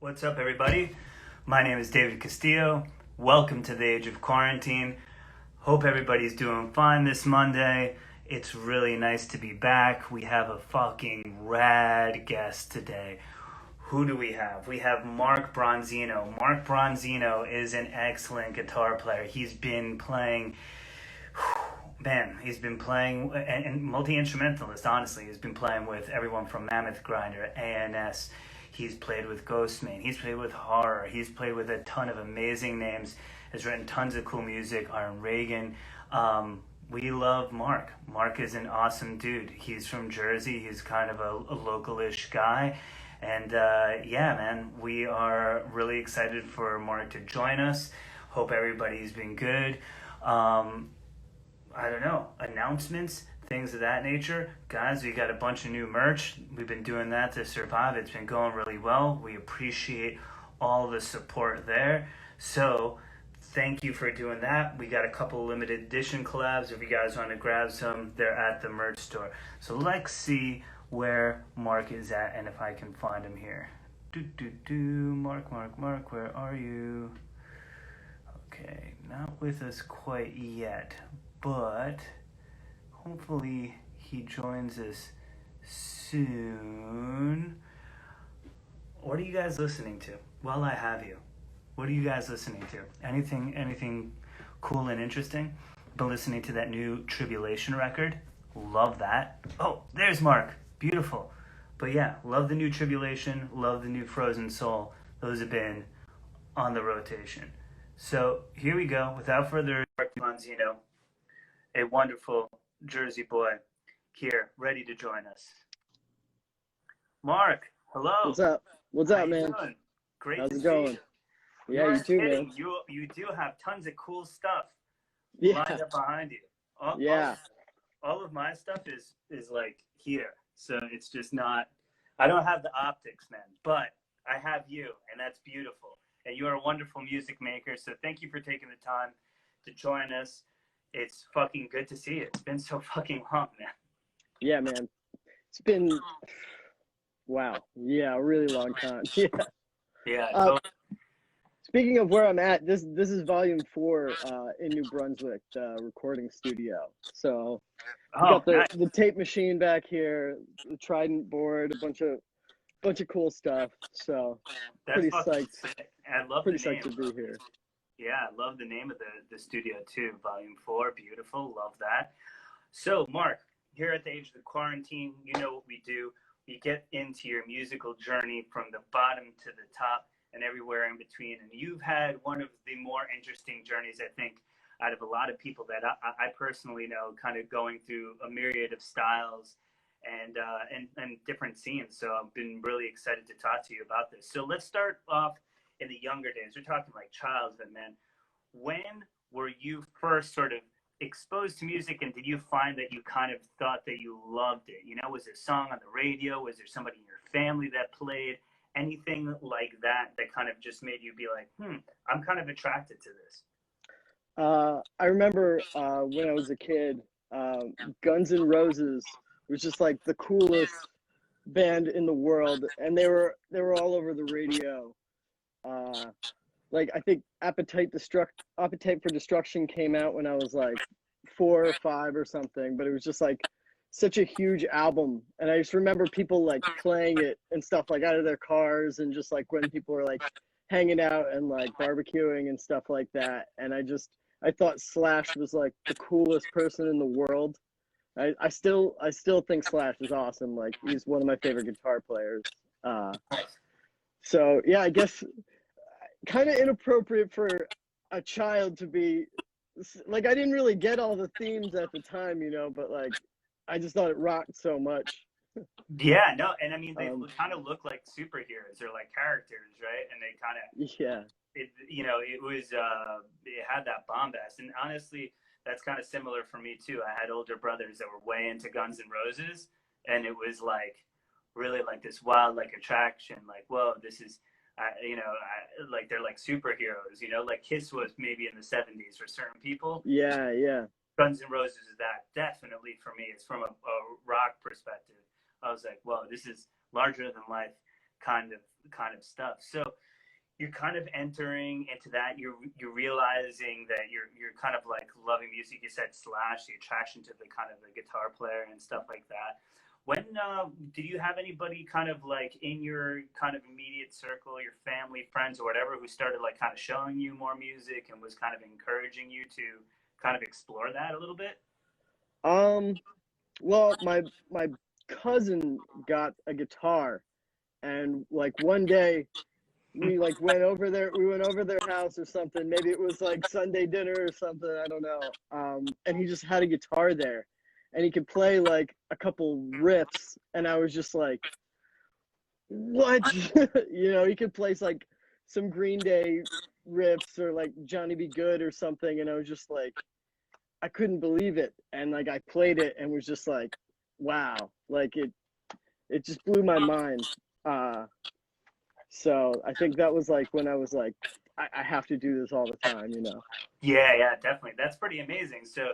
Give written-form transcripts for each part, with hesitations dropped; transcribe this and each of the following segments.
What's up, everybody? My name is David Castillo. Welcome to the Age of Quarantine. Hope everybody's doing fine this Monday. It's really nice to be back. We have a fucking rad guest today. Who do we have? We have Mark Bronzino. Mark Bronzino is an excellent guitar player. He's been playing, and multi-instrumentalist, honestly. He's been playing with everyone from Mammoth Grinder, A.N.S. He's played with Ghostmane. He's played with Horror. He's played with a ton of amazing names. Has written tons of cool music. Iron Reagan. We love Mark. Mark is an awesome dude. He's from Jersey. He's kind of a local-ish guy. And yeah, man, we are really excited for Mark to join us. Hope everybody's been good. I don't know, announcements, things of that nature. Guys, we got a bunch of new merch. We've been doing that to survive. It's been going really well. We appreciate all the support there. So thank you for doing that. We got a couple limited edition collabs. If you guys want to grab some, they're at the merch store. So let's see where Mark is at and if I can find him here. Mark, where are you? Okay, not with us quite yet, but hopefully he joins us soon. What are you guys listening to? While I have you, what are you guys listening to? Anything cool and interesting? Been listening to that new Tribulation record. Love that. Oh, there's Mark. Beautiful. But yeah, love the new Tribulation. Love the new Frozen Soul. Those have been on the rotation. So here we go. Without further ado, Mark Bronzino, a wonderful Jersey boy, here, ready to join us. Mark, hello. What's up? What's up, man? Doing? Great How's to it see going? you. Yeah, you too, man. You do have tons of cool stuff Yeah. lined up behind you. All of my stuff is like here. So it's just not, I don't have the optics, man, but I have you, and that's beautiful. And you are a wonderful music maker, so thank you for taking the time to join us. It's fucking good to see you. It's been so fucking long, man. Yeah, man. It's been, wow. Yeah, a really long time. Yeah. Yeah. Speaking of where I'm at, this is volume 4 in New Brunswick, the recording studio. So we got the tape machine back here, the Trident board, a bunch of cool stuff. So that's pretty psyched. Sick. I love pretty the name. Psyched to be here. Yeah, I love the name of the studio too. Volume 4, beautiful. Love that. So, Mark, here at the Age of the Quarantine, you know what we do. We get into your musical journey from the bottom to the top and everywhere in between. And you've had one of the more interesting journeys, I think, out of a lot of people that I personally know, kind of going through a myriad of styles and different scenes. So I've been really excited to talk to you about this. So let's start off in the younger days. We're talking like childhood, man. When were you first sort of exposed to music, and did you find that you kind of thought that you loved it? You know, was there a song on the radio? Was there somebody in your family that played? Anything like that kind of just made you be like, I'm kind of attracted to this? I remember when I was a kid, Guns N' Roses was just like the coolest band in the world, and they were all over the radio. Like I think Appetite for Destruction came out when I was like 4 or 5 or something, but it was just like such a huge album, and I just remember people like playing it and stuff like out of their cars, and just like when people were like hanging out and like barbecuing and stuff like that. And I thought Slash was like the coolest person in the world. I still think Slash is awesome. Like he's one of my favorite guitar players. So yeah, I guess kind of inappropriate for a child to be like, I didn't really get all the themes at the time, you know, but like I just thought it rocked so much. Yeah, no, and I mean they kind of look like superheroes or like characters, right? And they kind of it had that bombast, and honestly, that's kind of similar for me too. I had older brothers that were way into Guns N' Roses, and it was like really like this wild like attraction, like whoa, this is like they're like superheroes, you know, like Kiss was maybe in the 70s for certain people. Yeah. Guns N' Roses is that definitely for me. It's from a rock perspective. I was like, whoa, this is larger than life kind of stuff. So you're kind of entering into that. You're realizing that you're kind of like loving music. You said Slash, the attraction to the kind of the guitar player and stuff like that. When did you have anybody kind of like in your kind of immediate circle, your family, friends, or whatever, who started like kind of showing you more music and was kind of encouraging you to kind of explore that a little bit? Well, my cousin got a guitar, and like one day we like went over their house or something. Maybe it was like Sunday dinner or something, I don't know. And he just had a guitar there, and he could play like a couple riffs, and I was just like, what? You know, he could play like some Green Day riffs or like Johnny B. Good or something, and I was just like, I couldn't believe it. And like I played it and was just like, wow, like it just blew my mind. So I think that was like when I was like, I have to do this all the time, you know? Yeah, definitely. That's pretty amazing. So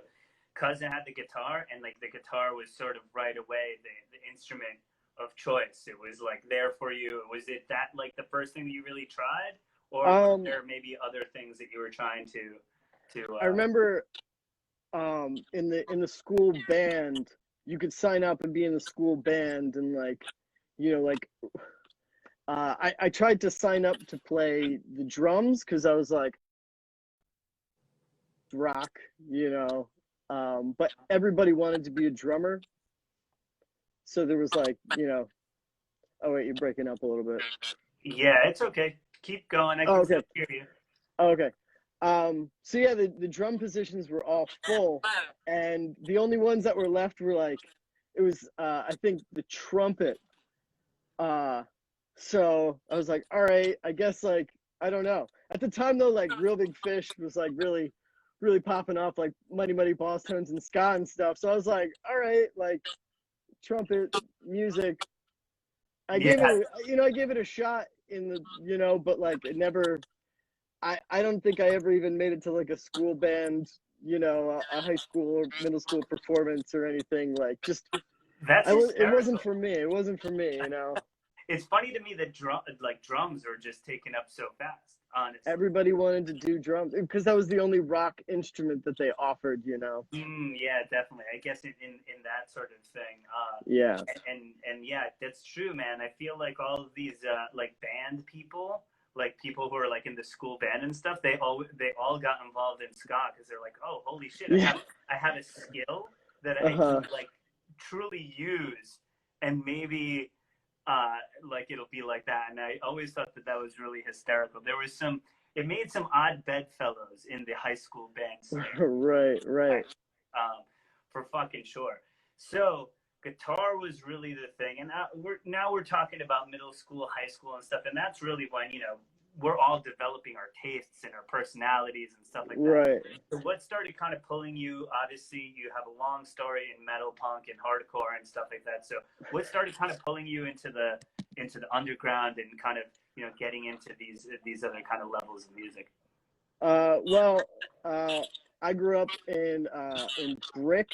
cousin had the guitar, and like the guitar was sort of right away the instrument of choice. It was like there for you. Was it that like the first thing that you really tried, or were there maybe other things that you were trying to I remember in the school band, you could sign up and be in the school band, and like, you know, like I tried to sign up to play the drums because I was like, rock, you know, but everybody wanted to be a drummer. So there was like, you know, oh wait, you're breaking up a little bit. Yeah, it's okay. Keep going. I can still hear you. Okay. So yeah, the drum positions were all full, and the only ones that were left were like, it was I think the trumpet. So I was like, all right, I guess like, I don't know. At the time though, like Real Big Fish was like really, really popping off, like Muddy Muddy Boss Tones and ska and stuff. So I was like, all right, like trumpet music. I gave it a shot in the, you know, but like it never, I don't think I ever even made it to like a school band, you know, a high school or middle school performance or anything. Like just, it wasn't for me. It wasn't for me, you know. It's funny to me that drums are just taken up so fast. Honestly, everybody wanted to do drums because that was the only rock instrument that they offered, you know. Yeah, definitely. I guess in that sort of thing. Yeah. And yeah, that's true, man. I feel like all of these like band people, like people who are like in the school band and stuff, they all got involved in ska because they're like, oh, holy shit, I have a skill that I can like truly use, and maybe like it'll be like that. And I always thought that was really hysterical. There was it made some odd bedfellows in the high school band scene. right. For fucking sure. So guitar was really the thing, and now we're talking about middle school, high school, and stuff, and that's really when, you know, we're all developing our tastes and our personalities and stuff like that. Right. So what started kind of pulling you? Obviously, you have a long story in metal, punk, and hardcore and stuff like that. So what started kind of pulling you into the underground and kind of, you know, getting into these other kind of levels of music? Well, I grew up in Brick,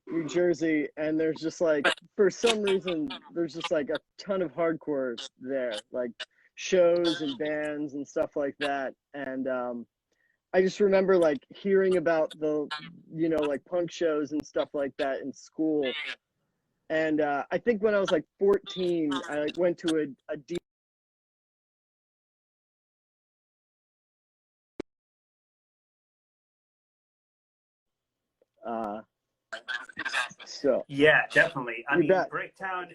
New Jersey, and there's just like, for some reason, there's just like a ton of hardcore there, like shows and bands and stuff like that. And I just remember like hearing about the, you know, like punk shows and stuff like that in school. And I think when I was like 14, I like went to a deep so yeah, definitely. I mean, Bricktown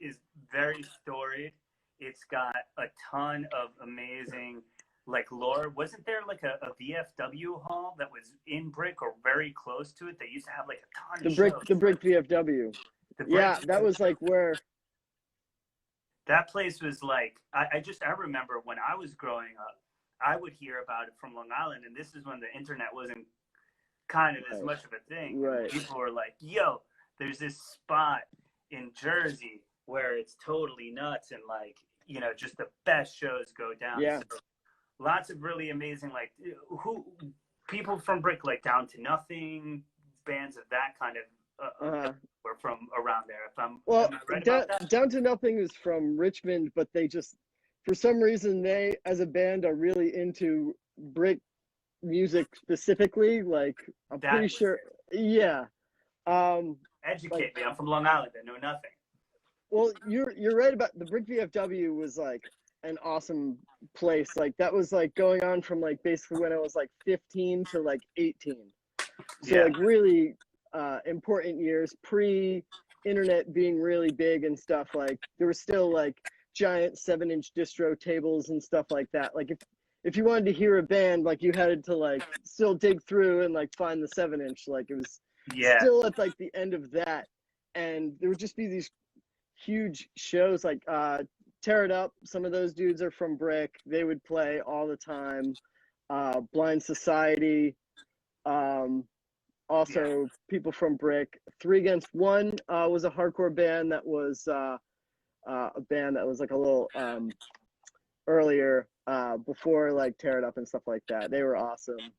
is very storied. It's got a ton of amazing like lore. Wasn't there like a VFW hall that was in Brick or very close to it? They used to have like a ton of shows. The Brick VFW. Yeah, that was like where that place was like, I remember when I was growing up, I would hear about it from Long Island, and this is when the internet wasn't kind of as much of a thing. Right. People were like, yo, there's this spot in Jersey where it's totally nuts, and like, you know, just the best shows go down. Yeah. So lots of really amazing, like, people from Brick, like Down to Nothing, bands of that kind of were from around there. If I'm Well, am I right about that? Down to Nothing is from Richmond, but they just, for some reason, they as a band are really into brick music specifically. Like, I'm That pretty was sure, it. yeah. Like, Educate me. I'm from Long Island. I know nothing. well, you're right about the Brick VFW was like an awesome place. Like that was like going on from like basically when I was like 15 to like 18. So Yeah. like really important years pre internet being really big and stuff. Like there were still like giant 7-inch distro tables and stuff like that. Like if you wanted to hear a band, like you had to like still dig through and like find the 7-inch. Like it was Yeah. still at like the end of that, and there would just be these huge shows like Tear It Up. Some of those dudes are from Brick. They would play all the time. Blind Society. Also people from Brick. Three Against One was a hardcore band that was a band that was like a little earlier before like Tear It Up and stuff like that. They were awesome.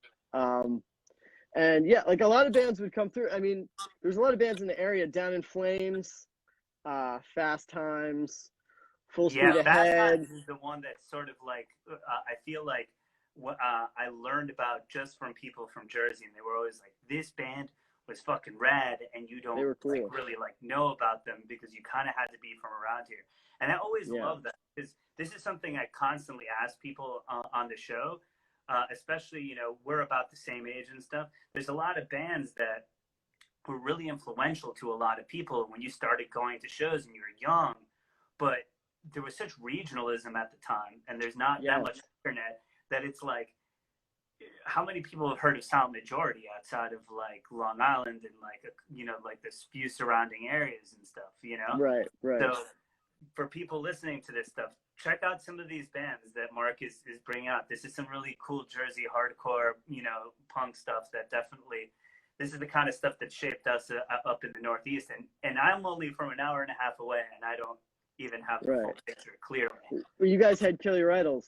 And yeah, like a lot of bands would come through. I mean, there's a lot of bands in the area. Down in Flames, Fast Times, Full Speed Yeah, Fast Ahead. Times is the one that's sort of like I feel like what I learned about just from people from Jersey, and they were always like, "This band was fucking rad," and you don't They were cool. like really like know about them because you kind of had to be from around here. And I always love that because this is something I constantly ask people on the show, especially we're about the same age and stuff. There's a lot of bands that were really influential to a lot of people when you started going to shows and you were young, but there was such regionalism at the time, and there's not that much internet that it's like, how many people have heard of Silent Majority outside of like Long Island and like like the few surrounding areas and stuff, Right. So for people listening to this stuff, check out some of these bands that Mark is bringing out. This is some really cool Jersey hardcore, punk stuff that definitely. This is the kind of stuff that shaped us up in the Northeast, and I'm only from an hour and a half away, and I don't even have the full picture clearly. Well, you guys had Kill Your Idols.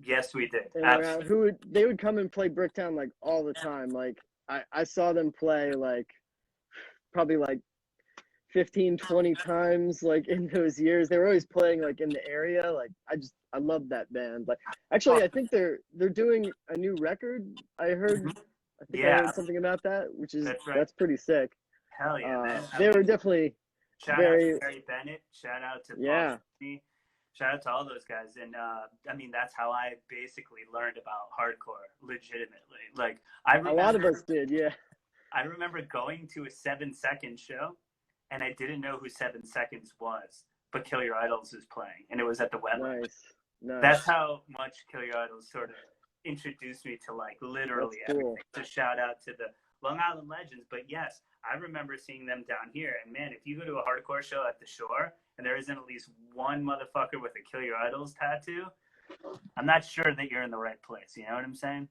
Yes, we did. And they would come and play Bricktown like all the time. Like I saw them play like probably like 15, 20 times like in those years. They were always playing like in the area. Like I love that band. Like actually I think they're doing a new record. I heard I heard something about that, which is that's pretty sick. Hell yeah, man. They were definitely shout out to Barry Bennett, shout out to shout out to all those guys. And I mean, that's how I basically learned about hardcore legitimately. Like I remember, a lot of us did, I remember going to a 7-second show and I didn't know who 7 Seconds was, but Kill Your Idols was playing, and it was at the Wetland. Nice. That's how much Kill Your Idols sort of introduced me to like literally everything. So shout out to the Long Island legends. But yes, I remember seeing them down here, and man, if you go to a hardcore show at the Shore and there isn't at least one motherfucker with a Kill Your Idols tattoo, I'm not sure that you're in the right place. You know what I'm saying?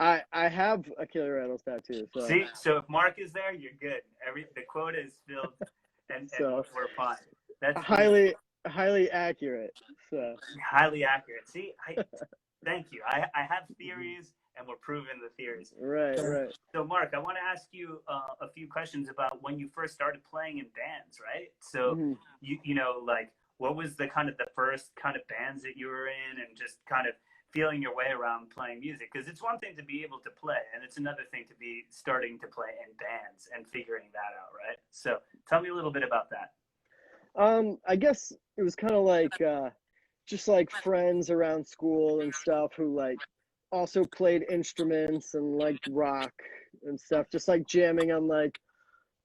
I have a Kill Your Idols tattoo. So. See, so if Mark is there, you're good. The quota is filled, and we're fine. That's highly accurate. So highly accurate. See, thank you. I have theories, and we're proving the theories. Right. So, Mark, I want to ask you a few questions about when you first started playing in bands, right? So, you know, like, what was the first kind of bands that you were in, and just kind of feeling your way around playing music? Because it's one thing to be able to play, and it's another thing to be starting to play in bands and figuring that out, right? So, tell me a little bit about that. I guess it was kind of like just like friends around school and stuff who like also played instruments and liked rock and stuff, just like jamming on like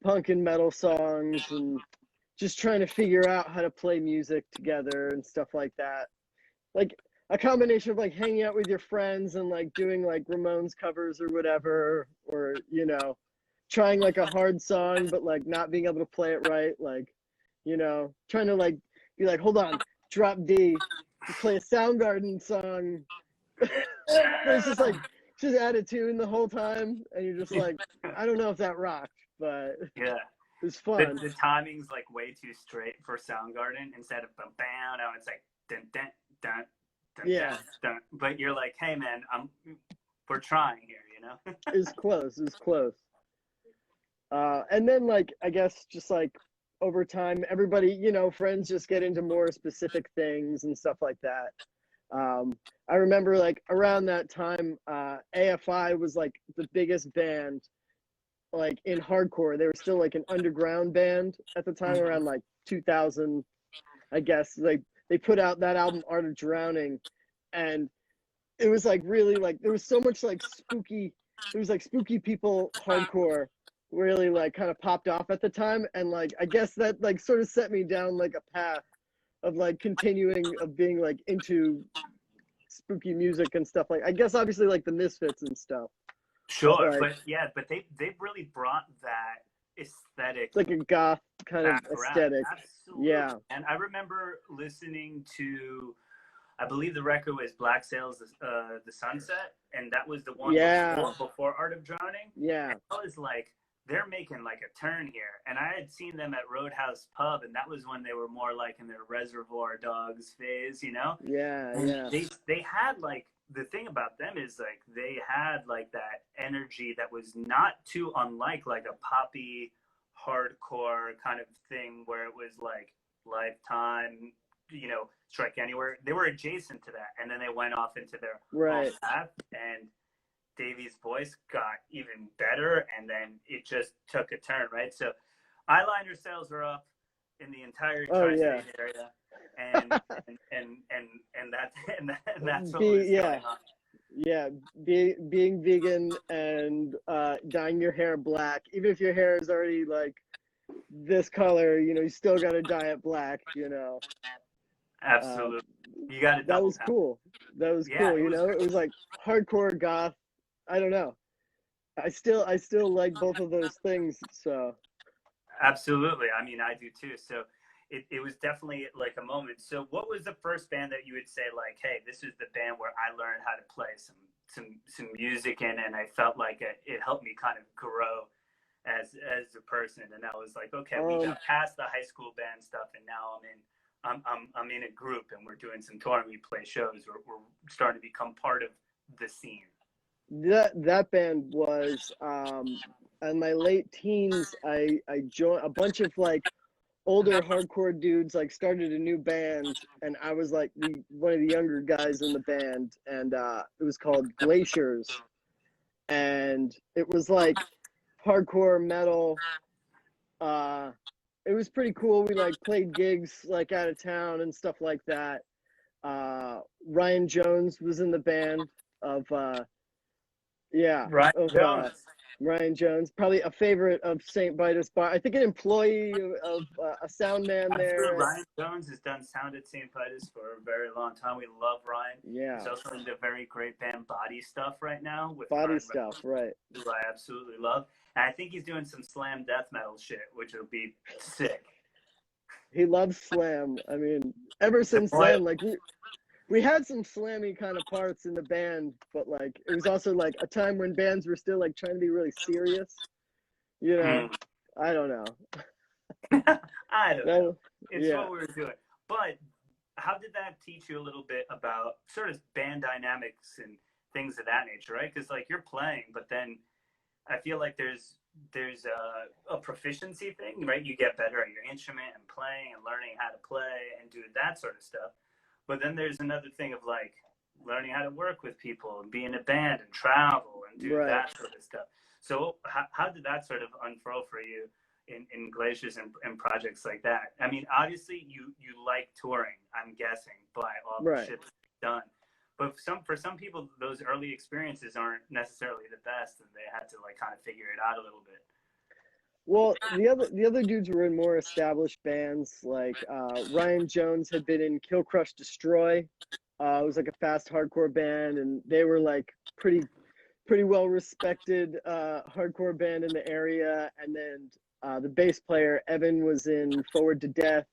punk and metal songs and just trying to figure out how to play music together and stuff like that. Like a combination of like hanging out with your friends and like doing like Ramones covers or whatever, or, you know, trying like a hard song but like not being able to play it right, like, you know, trying to like be like, hold on, drop D, play a Soundgarden song. It's just like just add a tune the whole time, and you're just like, I don't know if that rocked, but yeah, it was fun. The timing's like way too straight for Soundgarden. Instead of bam bam, now it's like dun dun dun dun dun dun. But you're like, hey man, we're trying here, you know. It was close. And then like I guess just like over time, everybody, friends just get into more specific things and stuff like that. I remember like around that time, AFI was like the biggest band like in hardcore. They were still like an underground band at the time, around like 2000, I guess. Like they put out that album Art of Drowning, and it was like really like there was so much like spooky. It was like spooky people hardcore really like kind of popped off at the time, and like I guess that like sort of set me down like a path of like continuing of being like into spooky music and stuff. Like I guess obviously like the Misfits and stuff. Sure, Like, but they've really brought that aesthetic, like a goth kind of aesthetic. Absolutely. Yeah. And I remember listening to, I believe the record was Black Sails, the Sunset, and that was the one before Art of Drowning. Yeah. And I was like, they're making like a turn here. And I had seen them at Roadhouse Pub, and that was when they were more like in their Reservoir Dogs phase, Yeah, and yeah. They had like, the thing about them is like they had like that energy that was not too unlike like a poppy hardcore kind of thing where it was like Lifetime, Strike Anywhere. They were adjacent to that, and then they went off into their own path, and Davey's voice got even better, and then it just took a turn, right? So eyeliner sales were up in the entire tri-state area, and that's what was going on. Yeah, being vegan and dyeing your hair black, even if your hair is already like this color, you still gotta dye it black, Absolutely, you got to. That was cool. That was cool. It was like hardcore goth. I don't know. I still like both of those things. So. Absolutely. I mean, I do too. So it was definitely like a moment. So what was the first band that you would say like, hey, this is the band where I learned how to play some music in, and I felt like it helped me kind of grow as a person. And I was like, okay, we got past the high school band stuff, and now I'm in a group, and we're doing some touring. We play shows. We're starting to become part of the scene. That band was in my late teens. I joined a bunch of like older hardcore dudes, like started a new band, and I was like one of the younger guys in the band, and it was called Glaciers, and it was like hardcore metal. It was pretty cool. We like played gigs like out of town and stuff like that. Ryan Jones was in the band of Ryan Jones, probably a favorite of Saint Vitus Bar. I think an employee of a sound man there. Ryan Jones has done sound at Saint Vitus for a very long time. We love Ryan. Yeah. He's also in the very great band Body Stuff right now. With Body Ryan Stuff, Reynolds, who I absolutely love. And I think he's doing some slam death metal shit, which will be sick. He loves slam. I mean, ever since then, like we had some slammy kind of parts in the band, but like it was also like a time when bands were still like trying to be really serious. I don't know. I don't know. It's what we were doing. But how did that teach you a little bit about sort of band dynamics and things of that nature, right? Because like you're playing, but then I feel like there's a proficiency thing, right? You get better at your instrument and playing and learning how to play and do that sort of stuff. But then there's another thing of like learning how to work with people and be in a band and travel and do that sort of stuff. So how did that sort of unfurl for you in Glaciers and projects like that? I mean, obviously you like touring, I'm guessing, by all the shit that's done. But for some people, those early experiences aren't necessarily the best, and they had to like kind of figure it out a little bit. Well, the other dudes were in more established bands. Like Ryan Jones had been in Kill Crush Destroy. It was like a fast hardcore band, and they were like pretty well respected hardcore band in the area. And then the bass player Evan was in Forward to Death,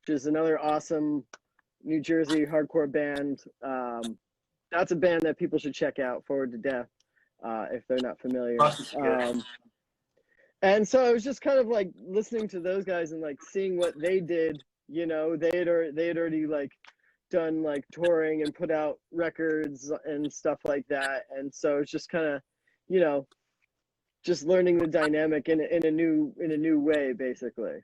which is another awesome New Jersey hardcore band. That's a band that people should check out, Forward to Death, if they're not familiar. And so I was just kind of like listening to those guys and like seeing what they did. They had already like done like touring and put out records and stuff like that. And so it's just kind of, just learning the dynamic in a new way, basically.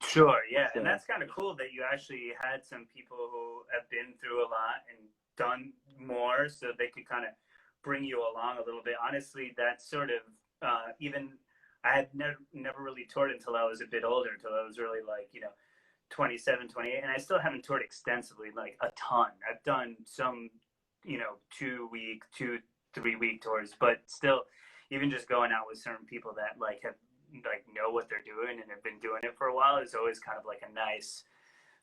Sure, yeah, So. and that's kind of cool that you actually had some people who have been through a lot and done more, so they could kind of bring you along a little bit. Honestly, that's sort of even I had never really toured until I was a bit older, until I was really like 27, 28, and I still haven't toured extensively, like a ton. I've done some 2-week, 2-3 week tours, but still, even just going out with certain people that like have know what they're doing and have been doing it for a while is always kind of like a nice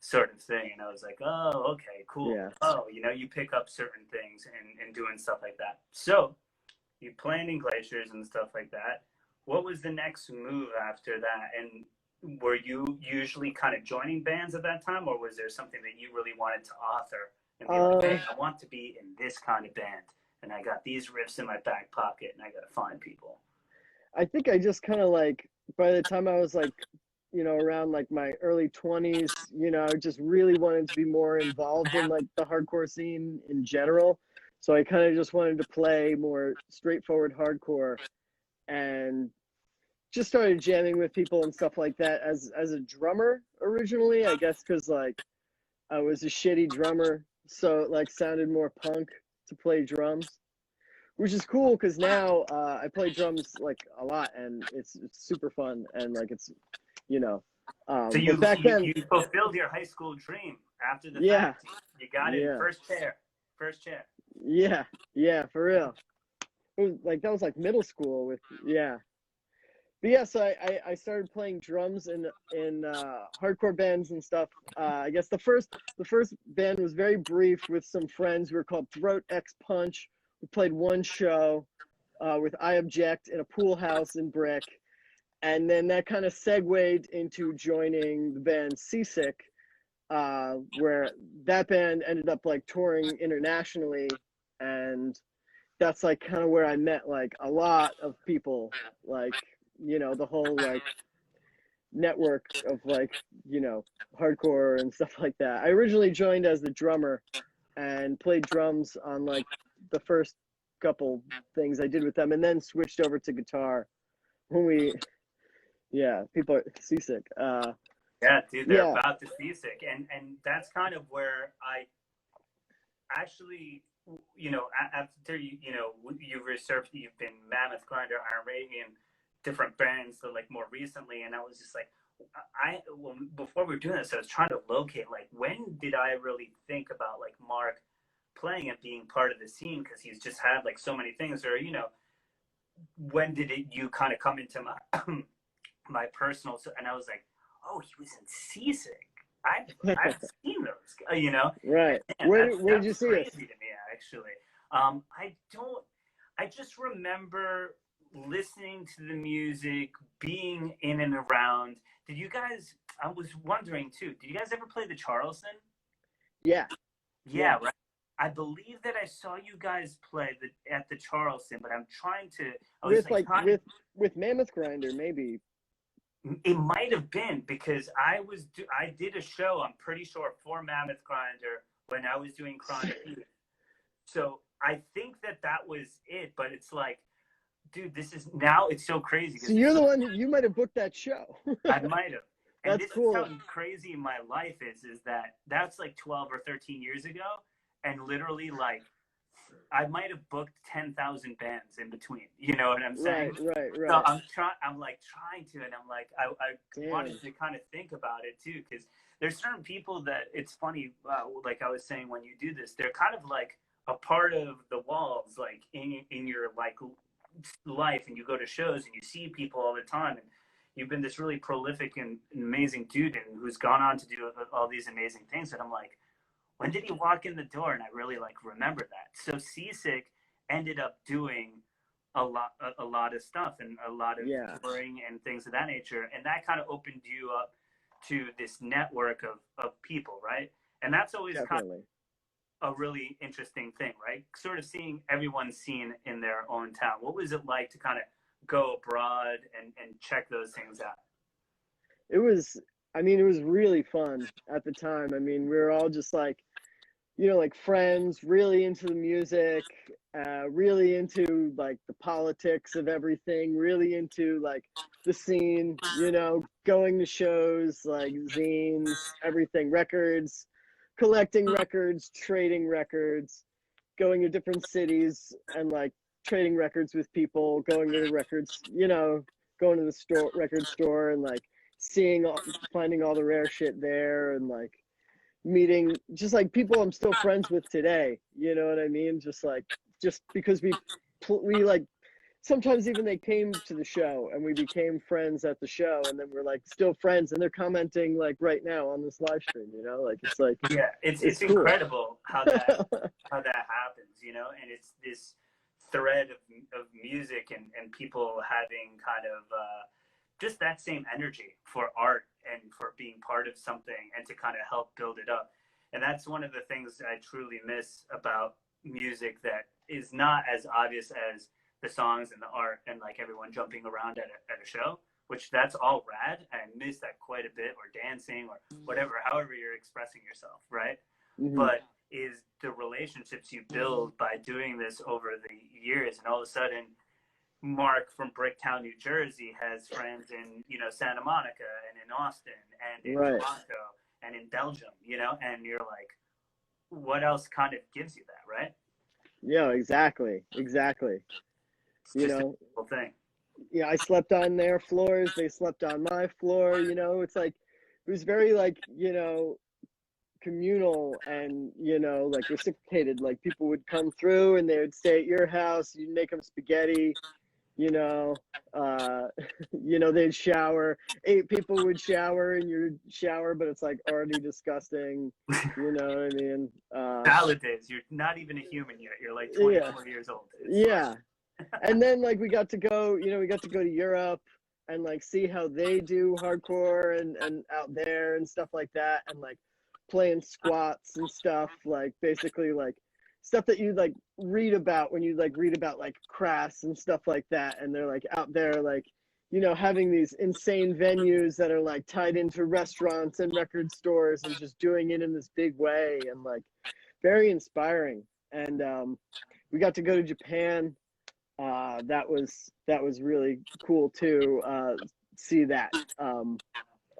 sort of thing. And I was like, oh, okay, cool. Yeah. Oh, you pick up certain things and doing stuff like that. So you playing in Glaciers and stuff like that. What was the next move after that? And were you usually kind of joining bands at that time, or was there something that you really wanted to author and be like, hey, I want to be in this kind of band, and I got these riffs in my back pocket, and I got to find people? I think I just kind of like, by the time I was like, around like my early 20s, I just really wanted to be more involved in like the hardcore scene in general. So I kind of just wanted to play more straightforward hardcore, and just started jamming with people and stuff like that as a drummer originally, I guess, because like I was a shitty drummer, so it like sounded more punk to play drums, which is cool because now I play drums like a lot, and it's super fun, and like it's So you back then, you fulfilled your high school dream after the fact. You got it, first chair. Yeah, for real. It was like, that was like middle school with But yeah, so I started playing drums in hardcore bands and stuff. I guess the first band was very brief with some friends. We were called Throat X Punch. We played one show with I Object in a pool house in Brick, and then that kind of segued into joining the band Seasick, where that band ended up like touring internationally, and that's like kind of where I met like a lot of people, like the whole like network of like hardcore and stuff like that. I originally joined as the drummer and played drums on like the first couple things I did with them, and then switched over to guitar when people are seasick. Yeah, dude, they're about to seasick, and that's kind of where I actually, after you've resurfaced, you've been Mammoth, Grinder, Iron Maiden, different bands, so like more recently, and I was just like, before we were doing this, I was trying to locate like, when did I really think about like Mark playing and being part of the scene, because he's just had like so many things, or when did you kind of come into my my personal, and I was like, oh, he was in Seasick. I've seen those, Right. Man, where did you see it? Crazy to me, actually. I just remember listening to the music, being in and around. Did you guys? I was wondering too. Did you guys ever play the Charleston? Yeah. Yeah, right. I believe that I saw you guys play at the Charleston, but I'm trying to. With Mammoth Grinder, maybe. It might have been, because I did a show, I'm pretty sure, for Mammoth Grinder when I was doing Chronic Youth. So I think that was it, but it's like, dude, it's so crazy. So you're the one you might have booked that show. I might have. And that's this cool. is how crazy my life is that's like 12 or 13 years ago, and literally like I might have booked 10,000 bands in between. You know what I'm saying? Right. So I'm trying to, and I'm like, I wanted to kind of think about it too, because there's certain people that it's funny, like I was saying, when you do this, they're kind of like a part of the walls, like in your like life, and you go to shows and you see people all the time, and you've been this really prolific and amazing dude, and who's gone on to do all these amazing things. And I'm like, when did he walk in the door? And I really like remember that. So Seasick ended up doing a lot of stuff, and a lot of touring and things of that nature, and that kind of opened you up to this network of people, right? And that's always kind of a really interesting thing, right? Sort of seeing everyone's scene in their own town. What was it like to kind of go abroad and check those things out? It was really fun at the time. I mean, we were all just like you know, like friends, really into the music, really into like the politics of everything, really into like the scene, you know, going to shows, like zines, everything, records, collecting records, trading records, going to different cities and like trading records with people, going to the records, you know, going to the store, record store, and like seeing, finding all the rare shit there, and like meeting just like people I'm still friends with today. You know what I mean? Just because we like sometimes even they came to the show and we became friends at the show, and then we're like still friends, and they're commenting like right now on this live stream. You know, like Yeah, it's it's cool. incredible how that happens, you know, and it's this thread of music and people having kind of just that same energy for art and for being part of something and to kind of help build it up. And that's one of the things I truly miss about music that is not as obvious as the songs and the art and like everyone jumping around at a show, which that's all rad. I miss that quite a bit, or dancing or whatever, however you're expressing yourself, right? Mm-hmm. But is the relationships you build by doing this over the years, and all of a sudden Mark from Bricktown, New Jersey has friends in, you know, Santa Monica and in Austin and in Right. Toronto and in Belgium, you know, and you're like, what else kind of gives you that, right? Yeah, exactly. It's You just a know, cool thing. yeah, I slept on their floors, they slept on my floor, you know, it's like it was very like, you know, communal, and you know, like reciprocated. Like people would come through and they would stay at your house, you'd make them spaghetti, you know, uh you know, they'd shower, 8 people would shower in your shower, but it's like already disgusting, you know what I mean? Salad days, you're not even a human yet. You're like Yeah, 24 years old. It's yeah. And then like we got to go, you know, we got to go to Europe and like see how they do hardcore and out there and stuff like that, and like playing squats and stuff, like basically like stuff that you like read about when you like read about like Crass and stuff like that, and they're like out there like, you know, having these insane venues that are like tied into restaurants and record stores and just doing it in this big way, and like very inspiring. And we got to go to Japan. That was really cool too. See that,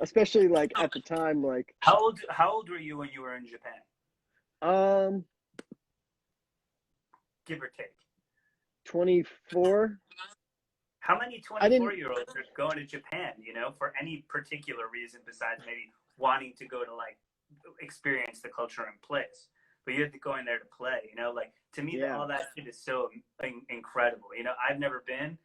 especially like at the time, like how old were you when you were in Japan? um, Give or take. 24. How many I didn't. 24-year-olds are going to Japan, you know, for any particular reason besides maybe wanting to go to like experience the culture and place? But you're going there to play, you know, like to me, Yeah. all that shit is so incredible. You know, I've never been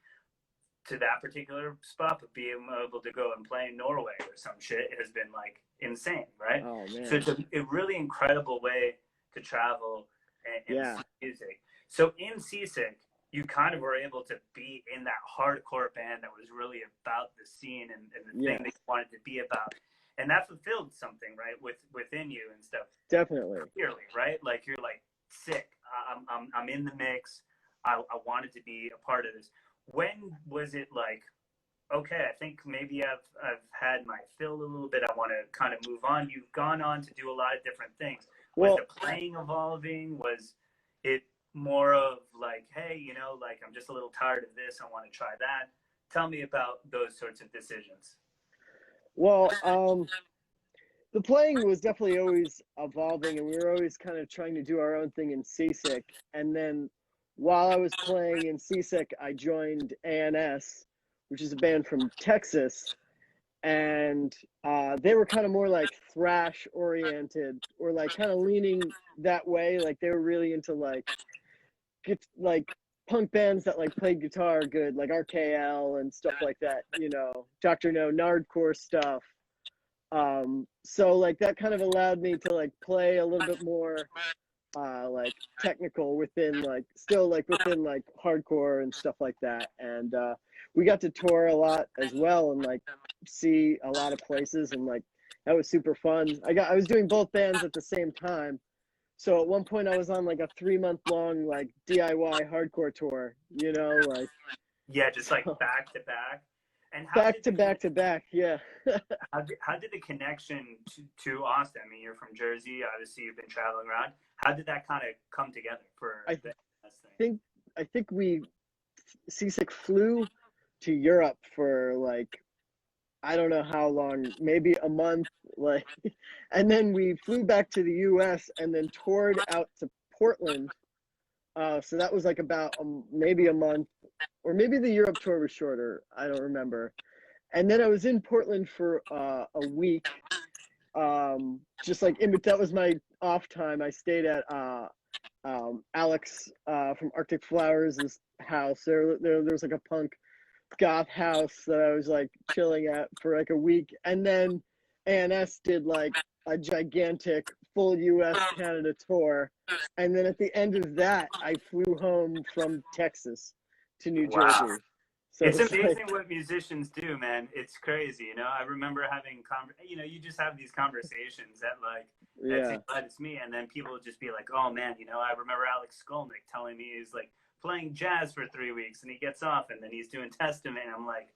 to that particular spot, but being able to go and play in Norway or some shit has been like insane, right? Oh man. So it's a really incredible way to travel and Yeah. see music. So in Seasick, you kind of were able to be in that hardcore band that was really about the scene and the thing that you wanted to be about. And that fulfilled something, right, within you and stuff. Definitely. Clearly, right? Like you're like sick. I'm in the mix. I wanted to be a part of this. When was it like, okay, I think maybe I've had my fill a little bit. I want to kind of move on. You've gone on to do a lot of different things. Was the playing evolving? Was it more of like, hey, you know, like I'm just a little tired of this. I want to try that. Tell me about those sorts of decisions. Well, the playing was definitely always evolving, and we were always kind of trying to do our own thing in Seasick. And then while I was playing in Seasick, I joined A.N.S, which is a band from Texas, and they were kind of more like thrash oriented, or like kind of leaning that way. Like they were really into like punk bands that like played guitar good, like RKL and stuff like that, you know, Dr. No, Nardcore stuff. So like that kind of allowed me to like play a little bit more like technical within like still like within like hardcore and stuff like that. And we got to tour a lot as well and like see a lot of places, and like that was super fun. I was doing both bands at the same time. So at one point I was on like a 3-month long like DIY hardcore tour, you know, like yeah, just like back to back. And back to back to back. Yeah. how did the connection to Austin? I mean, you're from Jersey. Obviously, you've been traveling around. How did that kind of come together for the A.N.S. thing? I think we Seasick flew to Europe for like I don't know how long, maybe a month, like, and then we flew back to the U.S. and then toured out to Portland. So that was like about maybe a month, or maybe the Europe tour was shorter. I don't remember. And then I was in Portland for a week. Just like that was my off time. I stayed at Alex from Arctic Flowers' house. There was like a punk goth house that I was like chilling at for like a week, and then A.N.S. did like a gigantic full U.S. Canada tour, and then at the end of that, I flew home from Texas to New Jersey. So it's amazing what musicians do, man. It's crazy, you know. I remember having you just have these conversations that like that's glad it's me, and then people would just be like, "Oh man, you know, I remember Alex Skolnick telling me he's like playing jazz for 3 weeks and he gets off and then he's doing Testament." And I'm like,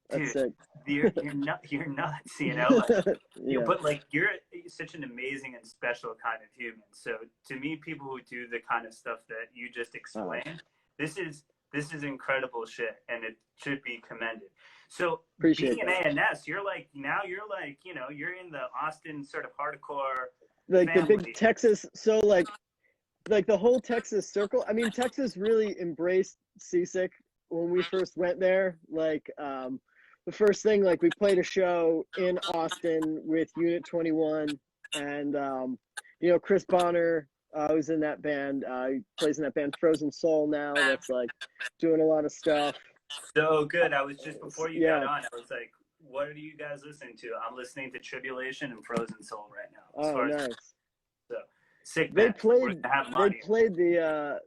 dude, you're nuts, you know. Like, but like you're such an amazing and special kind of human. So to me, people who do the kind of stuff that you just explained, this is incredible shit, and it should be commended. So being an A.N.S, you're like you know, you're in the Austin sort of hardcore, like family. the big Texas. So like the whole Texas circle. I mean, Texas really embraced Seasick when we first went there. Like the first thing, like we played a show in Austin with Unit 21, and you know, Chris Bonner was in that band. He plays in that band Frozen Soul now. That's like doing a lot of stuff. So good. I was just before you got on, I was like, what are you guys listening to? I'm listening to Tribulation and Frozen Soul right now. Oh, nice. So sick. They played the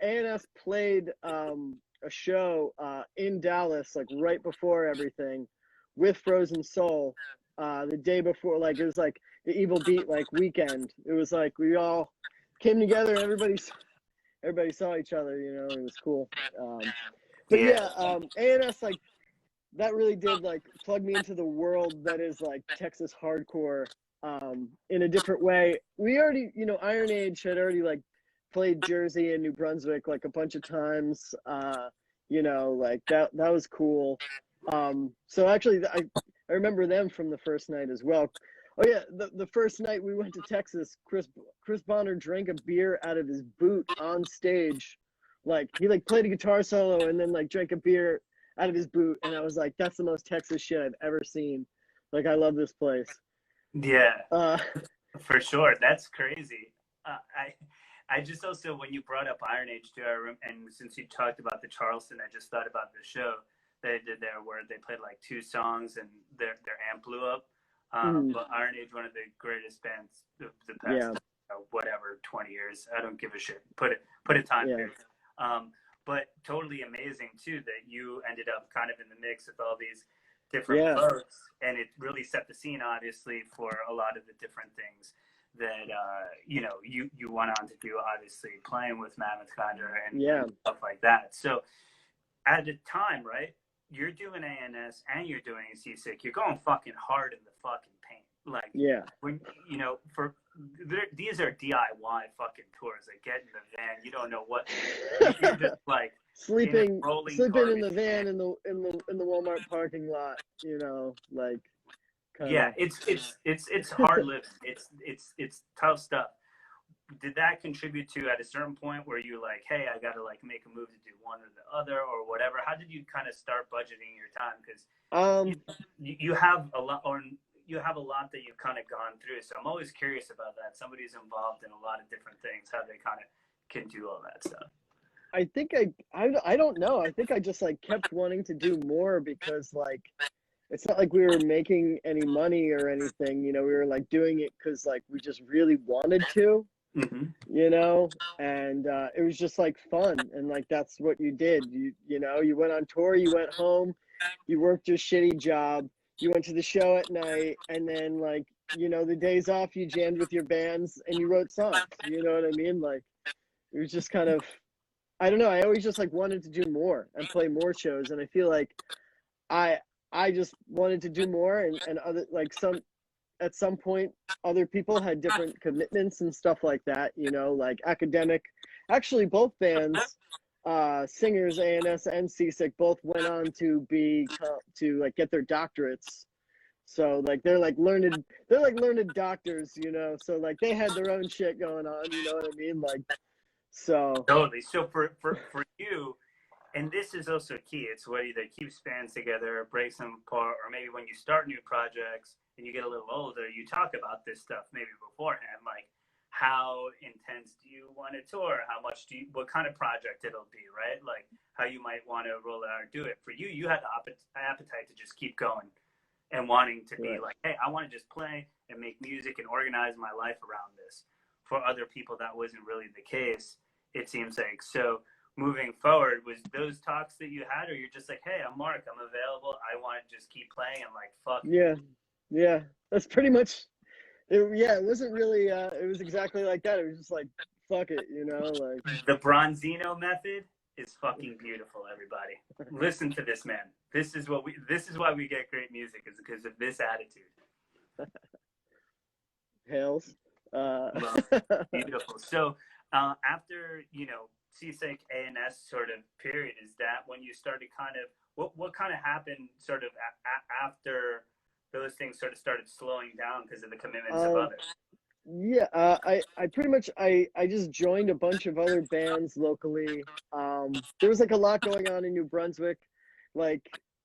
A.N.S. played a show in Dallas like right before everything with Frozen Soul the day before. Like it was like the Evil Beat like weekend. It was like we all came together and everybody saw each other, you know. It was cool. But A.N.S. like that really did like plug me into the world that is like Texas hardcore in a different way. We already, you know, Iron Age had already like played Jersey and New Brunswick like a bunch of times. You know, like that was cool. So actually I remember them from the first night as well. Oh yeah, the first night we went to Texas, Chris Bonner drank a beer out of his boot on stage. Like he like played a guitar solo and then like drank a beer out of his boot, and I was like, that's the most Texas shit I've ever seen. Like I love this place. Yeah, for sure. That's crazy. I just also, when you brought up Iron Age too, and since you talked about the Charleston, I just thought about the show they did there where they played like 2 songs and their amp blew up. But Iron Age, one of the greatest bands of the past, whatever, 20 years. I don't give a shit. Put a time period. But totally amazing too that you ended up kind of in the mix with all these different folks, and it really set the scene obviously for a lot of the different things that you know you went on to do, obviously playing with Mammoth and stuff like that. So at the time, right, you're doing A.N.S and you're doing Seasick, you're going fucking hard in the fucking paint. Like when you know these are DIY fucking tours. Like get in the van, you don't know what you're just like sleeping in the van in the Walmart parking lot, you know, like kinda. It's hard living. It's tough stuff. Did that contribute to at a certain point where you like, hey, I gotta like make a move to do one or the other or whatever? How did you kind of start budgeting your time? Because you have a lot, or you have a lot that you've kind of gone through. So I'm always curious about that. Somebody's involved in a lot of different things, how they kind of can do all that stuff. I think I don't know. I think I just like kept wanting to do more because like it's not like we were making any money or anything. You know, we were like doing it because like we just really wanted to. You know, and it was just like fun, and like that's what you did. You know, you went on tour, you went home, you worked your shitty job, you went to the show at night, and then like, you know, the days off you jammed with your bands and you wrote songs. You know what I mean? Like it was just kind of, I don't know, I always just like wanted to do more and play more shows, and I feel like I I just wanted to do more, and other like some at some point other people had different commitments and stuff like that, you know, like academic. Actually, both bands, singers A.N.S and Seasick, both went on to to like get their doctorates. So like they're like learned doctors, you know. So like they had their own shit going on, you know what I mean? Like so. Totally. So for you, and this is also key. It's what either keeps bands together, or breaks them apart, or maybe when you start new projects and you get a little older, you talk about this stuff maybe beforehand, like how intense do you want to tour? How much do you, what kind of project it'll be, right? Like how you might want to roll it out or do it. For you, you had the appetite to just keep going and wanting to be Right. like, hey, I want to just play and make music and organize my life around this. For other people, that wasn't really the case, it seems like. So moving forward, was those talks that you had, or you're just like, hey, I'm Mark, I'm available, I want to just keep playing, and like, fuck it. Yeah. Yeah. That's pretty much it. Yeah, it wasn't really it was exactly like that. It was just like fuck it, you know, like The Bronzino method is fucking beautiful, everybody. Listen to this man. This is why we get great music, is because of this attitude. hails. Well, beautiful. So after, you know, Seasick A&S sort of period, is that when you started kind of, what kind of happened sort of after those things sort of started slowing down because of the commitments of others? Yeah, I pretty much I just joined a bunch of other bands locally. There was like a lot going on in New Brunswick. Like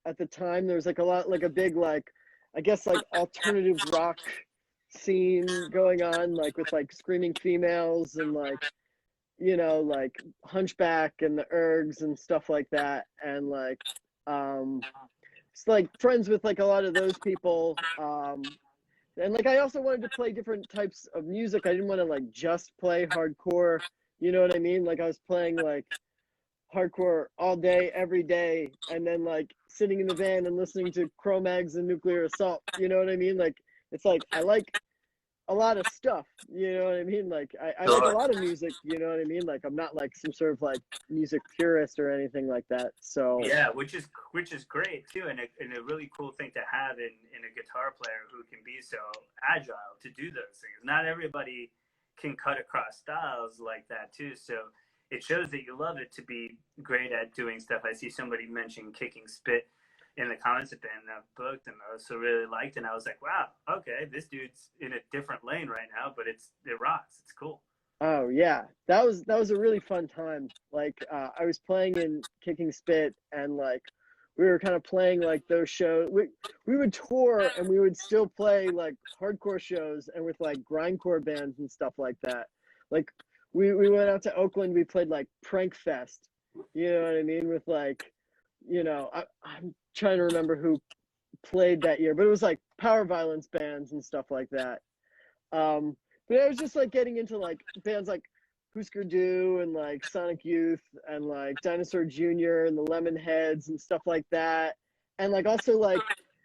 at the time, there was like a lot, like a big like, I guess like alternative rock scene going on, like with like screaming females and like, you know, like Hunchback and the Ergs and stuff like that, and like um, it's like friends with like a lot of those people. And like I also wanted to play different types of music. I didn't want to like just play hardcore. You know what I mean? Like I was playing like hardcore all day, every day, and then like sitting in the van and listening to Cro-Mags and Nuclear Assault. You know what I mean? Like it's like I like a lot of stuff. You know what I mean? Like I like a lot of music. You know what I mean? Like I'm not like some sort of like music purist or anything like that. So Yeah, which is great too, and a really cool thing to have in a guitar player who can be so agile to do those things. Not everybody can cut across styles like that too. So it shows that you love it to be great at doing stuff. I see somebody mention Kicking Spit in the comments of band I've booked, and I also really liked, and I was like, wow, okay, this dude's in a different lane right now, but it rocks. It's cool. oh yeah, that was a really fun time. Like I was playing in Kicking Spit, and like we were kind of playing like those shows. We would tour and we would still play like hardcore shows and with like grindcore bands and stuff like that. Like we went out to Oakland. We played like Prank Fest. You know what I mean? With like, you know, I'm trying to remember who played that year, but it was like power violence bands and stuff like that. Um, but I was just like getting into like bands like Husker Du and like Sonic Youth and like Dinosaur Jr. and the Lemonheads and stuff like that. And like also like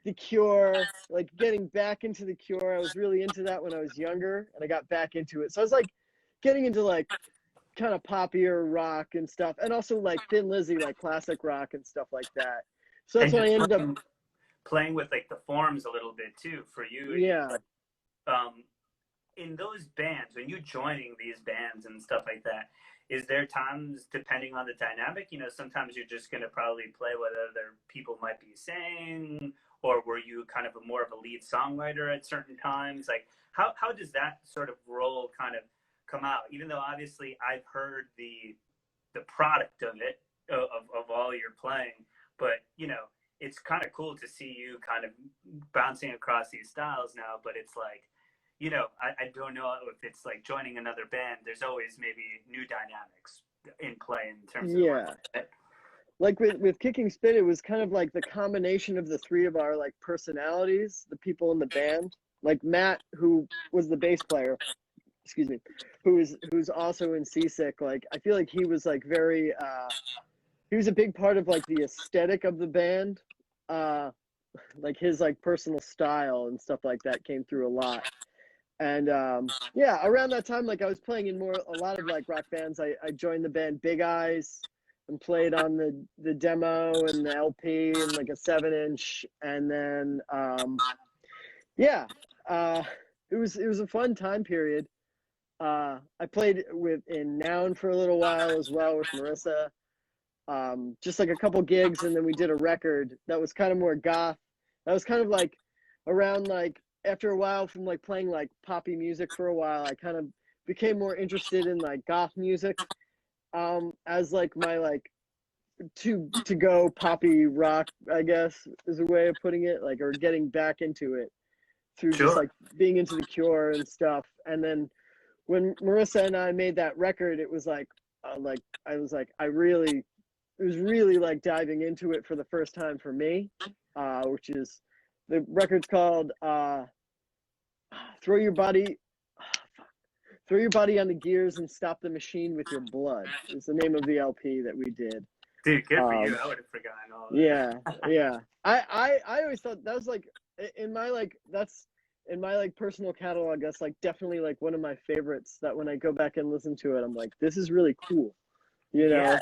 The Cure, like getting back into The Cure. I was really into that when I was younger and I got back into it. So I was like getting into like kind of poppier rock and stuff. And also like Thin Lizzy, like classic rock and stuff like that. So that's And when I just ended up, playing with like the forms a little bit too for you. yeah. Um, in those bands, when you joining these bands and stuff like that, is there times, depending on the dynamic, you know, sometimes you're just going to probably play what other people might be saying, or were you kind of more of a lead songwriter at certain times? Like how does that sort of role kind of come out? Even though obviously I've heard the product of it, of all you're playing, but you know, it's kind of cool to see you kind of bouncing across these styles now, but it's like, you know, I don't know if it's like joining another band. There's always maybe new dynamics in play in terms of Yeah. Like with Kicking Spit, it was kind of like the combination of the three of our like personalities, the people in the band. Like Matt, who was the bass player, excuse me, who's also in Seasick. Like I feel like he was like very he was a big part of like the aesthetic of the band. Like his like personal style and stuff like that came through a lot. And yeah, around that time, like I was playing in a lot of like rock bands. I joined the band Big Eyes, and played on the demo and the LP and like a 7-inch, and then yeah, it was a fun time period. I played in Noun for a little while as well with Marissa, just like a couple gigs, and then we did a record that was kind of more goth. That was kind of like around like after a while from like playing like poppy music for a while, I kind of became more interested in like goth music as like my like to go poppy rock, I guess is a way of putting it, like, or getting back into it through just like being into The Cure and stuff. And then when Marissa and I made that record, it was like I was like it was really like diving into it for the first time for me, which is the record's called Throw Your Body on the Gears and Stop the Machine with Your Blood is the name of the LP that we did. Dude, good for you. I would have forgotten all of that. Yeah. I always thought that was like in my like personal catalog, that's like definitely like one of my favorites, that when I go back and listen to it, I'm like, this is really cool. You know? Yeah,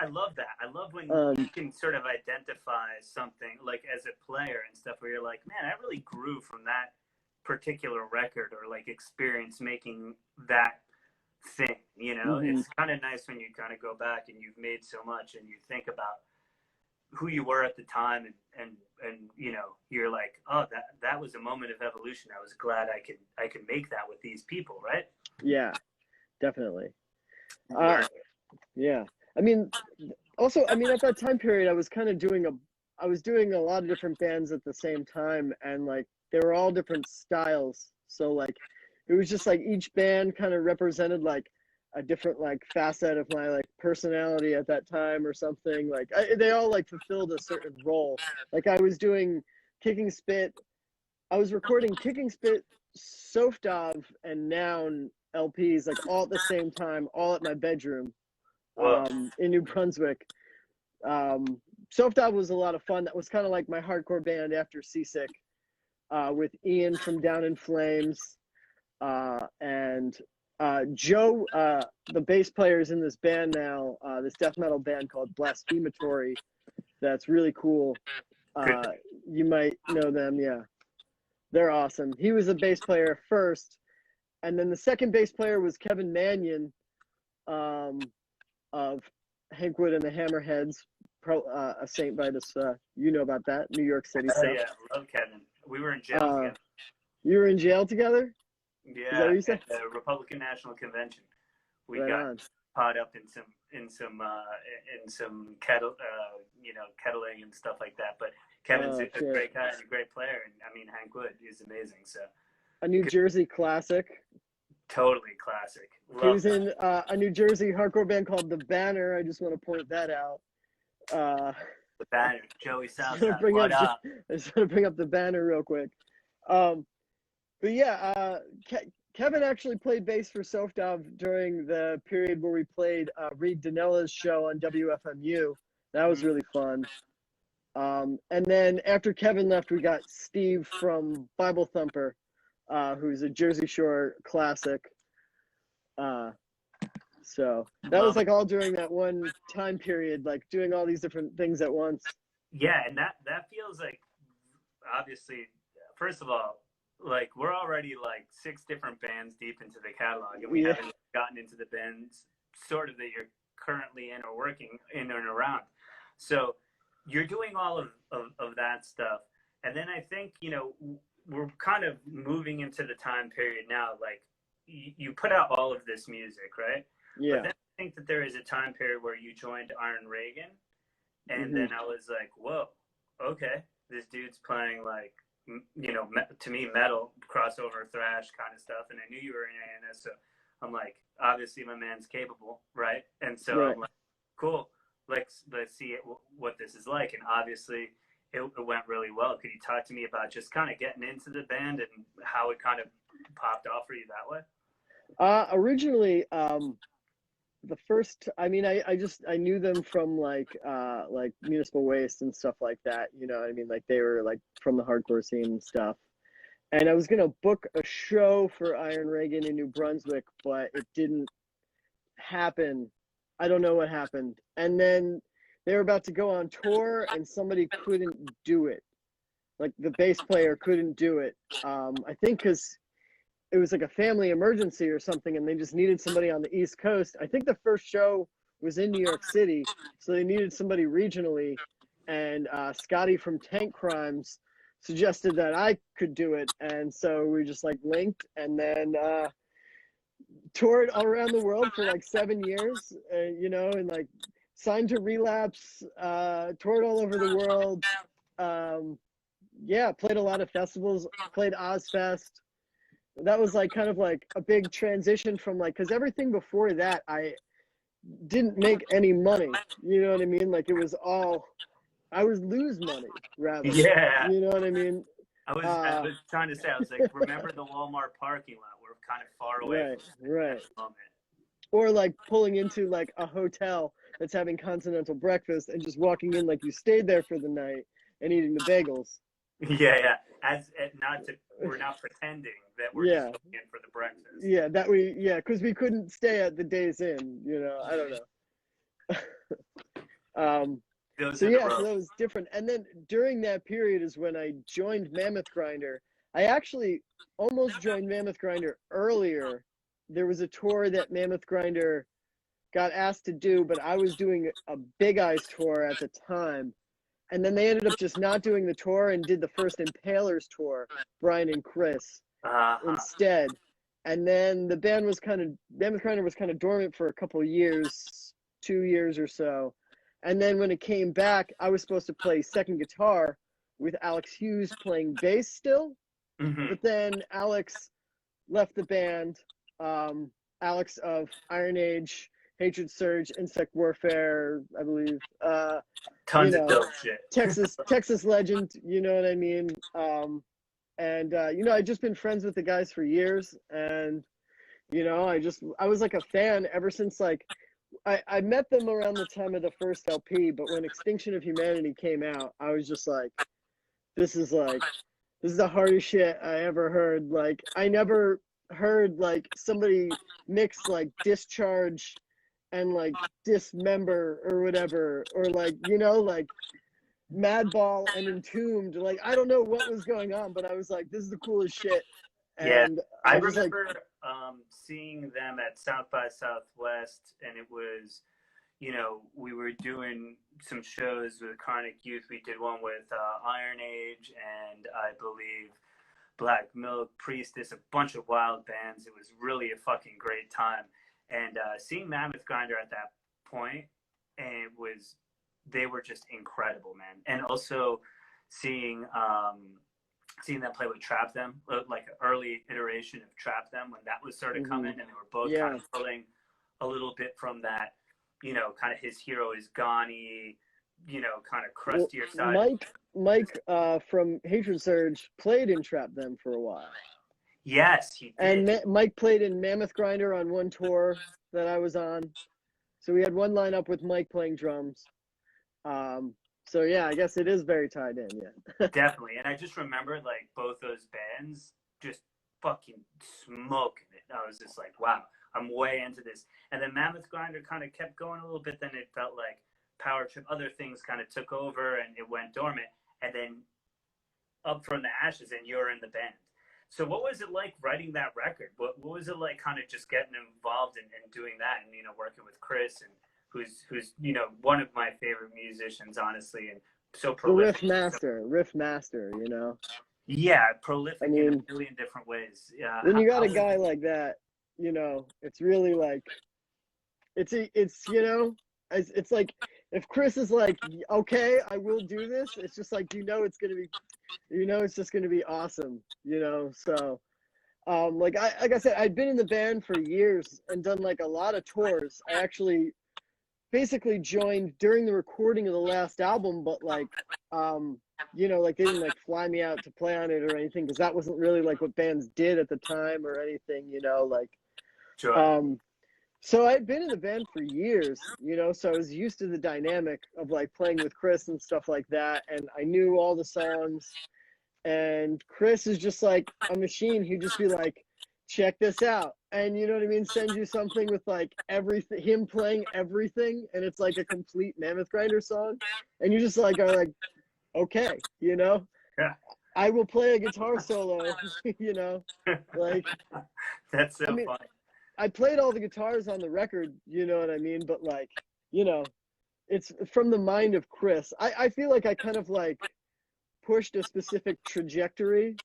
I love that. I love when you can sort of identify something like as a player and stuff where you're like, man, I really grew from that particular record or like experience making that thing, you know. It's kind of nice when you kind of go back and you've made so much and you think about who you were at the time, and you know, you're like, oh, that was a moment of evolution. I was glad I could make that with these people, right? Yeah, definitely. Yeah, I mean, also, I mean, at that time period, I was kind of doing a lot of different bands at the same time, and like they were all different styles. So like, it was just like each band kind of represented like a different like facet of my like personality at that time or something. Like they all like fulfilled a certain role. Like I was doing Kicking Spit. I was recording Kicking Spit, Sofdov, and Noun LPs like all at the same time, all at my bedroom in New Brunswick. Sofdov was a lot of fun. That was kind of like my hardcore band after Seasick, with Ian from Down in Flames, and Joe, the bass player, is in this band now, this death metal band called Blasphematory. That's really cool. You might know them, yeah. They're awesome. He was a bass player first, and then the second bass player was Kevin Mannion, of Hank Wood and the Hammerheads, a Saint Vitus. You know about that, New York City stuff. Yeah, love Kevin. We were in jail together. You were in jail together? Yeah, at the Republican National Convention. We got caught up in some kettling and stuff like that. But Kevin's a great guy and a great player, and I mean Hank Wood is amazing. So a New Jersey classic. Totally classic. He was in a New Jersey hardcore band called The Banner. I just want to point that out. The Banner, Joey Southside. I just want to bring up The Banner real quick. But yeah, Kevin actually played bass for Sofdov during the period where we played Reed Danella's show on WFMU. That was really fun. And then after Kevin left, we got Steve from Bible Thumper, who's a Jersey Shore classic. So that was like all during that one time period, like doing all these different things at once. Yeah, and that feels like, obviously, first of all, like we're already like 6 different bands deep into the catalog, and we haven't gotten into the bands sort of that you're currently in or working in and around. So you're doing all of that stuff, and then I think, you know, we're kind of moving into the time period now. Like you put out all of this music, right? Yeah. But then I think that there is a time period where you joined Iron Reagan, and then I was like, whoa, okay, this dude's playing like, you know, to me, metal, crossover, thrash kind of stuff. And I knew you were in A.N.S, so I'm like, obviously my man's capable, right? And so I'm like, cool, let's see what this is like. And obviously it went really well. Could you talk to me about just kind of getting into the band and how it kind of popped off for you that way? Originally, the first, I mean, I knew them from like Municipal Waste and stuff like that, you know what I mean? Like they were like from the hardcore scene and stuff. And I was going to book a show for Iron Reagan in New Brunswick, but it didn't happen I don't know what happened. And then they were about to go on tour, and somebody couldn't do it. Like the bass player couldn't do it. I think because it was like a family emergency or something, and they just needed somebody on the East Coast. I think the first show was in New York City, so they needed somebody regionally. And Scotty from Tank Crimes suggested that I could do it, and so we just like linked, and then toured all around the world for like 7 years, you know, and like signed to Relapse, toured all over the world. Yeah, played a lot of festivals, played Ozfest. That was like kind of like a big transition from like, because everything before that, I didn't make any money. You know what I mean? Like it was all, I would lose money rather. Yeah. You know what I mean? I was trying to say, I was like, remember the Walmart parking lot? We're kind of far away from that moment. Or like pulling into like a hotel that's having continental breakfast and just walking in like you stayed there for the night and eating the bagels. Yeah. We're not pretending that we're just going in for the breakfast. Yeah, because we couldn't stay at the Days Inn, you know. I don't know. So that was different. And then during that period is when I joined Mammoth Grinder. I actually almost joined Mammoth Grinder earlier. There was a tour that Mammoth Grinder got asked to do, but I was doing a Big Eyes tour at the time. And then they ended up just not doing the tour and did the first Impalers tour, Brian and Chris, instead. And then the band was Mammoth Grinder was kind of dormant for a couple of years, 2 years or so. And then when it came back, I was supposed to play second guitar with Alex Hughes playing bass still. Mm-hmm. But then Alex left the band. Alex of Iron Age, Hatred Surge, Insect Warfare, I believe. Tons of dope shit. Texas legend, you know what I mean? You know, I've just been friends with the guys for years, and you know, I was like a fan ever since like I met them around the time of the first LP, but when Extinction of Humanity came out, I was just like, this is the hardest shit I ever heard. Like I never heard like somebody mix like Discharge and like Dismember or whatever, or like, you know, like Madball and Entombed. Like I don't know what was going on, but I was like, this is the coolest shit. And I remember seeing them at South by Southwest, and it was, you know, we were doing some shows with Chronic Youth. We did one with Iron Age and I believe Black Milk, Priestess, a bunch of wild bands. It was really a fucking great time. And seeing Mammoth Grinder at that point, and they were just incredible, man. And also seeing them play with Trap Them, like an early iteration of Trap Them when that was sort of coming, and they were both kind of pulling a little bit from that, you know, kind of his hero is Ghani, you know, kind of crustier side. Mike from Hatred Surge played in Trap Them for a while. Yes, he did. And Mike played in Mammoth Grinder on one tour that I was on. So we had one lineup with Mike playing drums. So yeah, I guess it is very tied in, yeah. Definitely. And I just remember like both those bands just fucking smoking it. I was just like, wow, I'm way into this. And then Mammoth Grinder kind of kept going a little bit. Then it felt like Power Trip, other things kind of took over and it went dormant. And then Up from the Ashes, and you're in the band. So what was it like writing that record? What was it like kind of just getting involved and doing that, and, you know, working with Chris, and who's you know, one of my favorite musicians, honestly, and so prolific. Riff master, you know. Yeah, prolific in a million different ways. Yeah. When you got a guy like that, you know, it's really like, it's you know, it's like if Chris is like, okay, I will do this. It's just like, you know, it's just gonna be awesome, you know. So, like I said, I'd been in the band for years and done like a lot of tours. I actually basically joined during the recording of the last album, but like, you know, like they didn't like fly me out to play on it or anything, because that wasn't really like what bands did at the time or anything, you know, like. Sure. So I'd been in the band for years, you know, so I was used to the dynamic of like playing with Chris and stuff like that, and I knew all the songs. And Chris is just like a machine. He'd just be like, check this out. And you know what I mean? Send you something with like everything, him playing everything, and it's like a complete Mammoth Grinder song. And you just like are like, okay, you know? Yeah. I will play a guitar solo, you know? Like, That's so I mean, funny. I played all the guitars on the record, you know what I mean? But like, you know, it's from the mind of Chris. I feel like I kind of like pushed a specific trajectory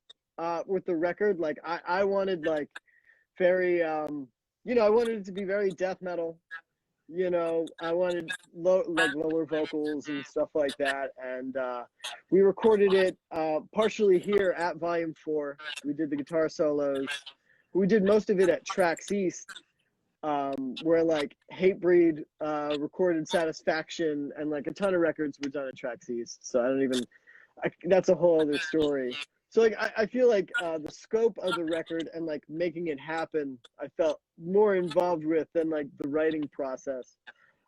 with the record. Like I wanted like very you know, I wanted it to be very death metal. You know, I wanted lower vocals and stuff like that. And we recorded it partially here at Volume 4. We did the guitar solos. We did most of it at Tracks East, where like Hatebreed recorded Satisfaction, and like a ton of records were done at Tracks East. So I don't even, that's a whole other story. So like I feel like the scope of the record and like making it happen, I felt more involved with than like the writing process.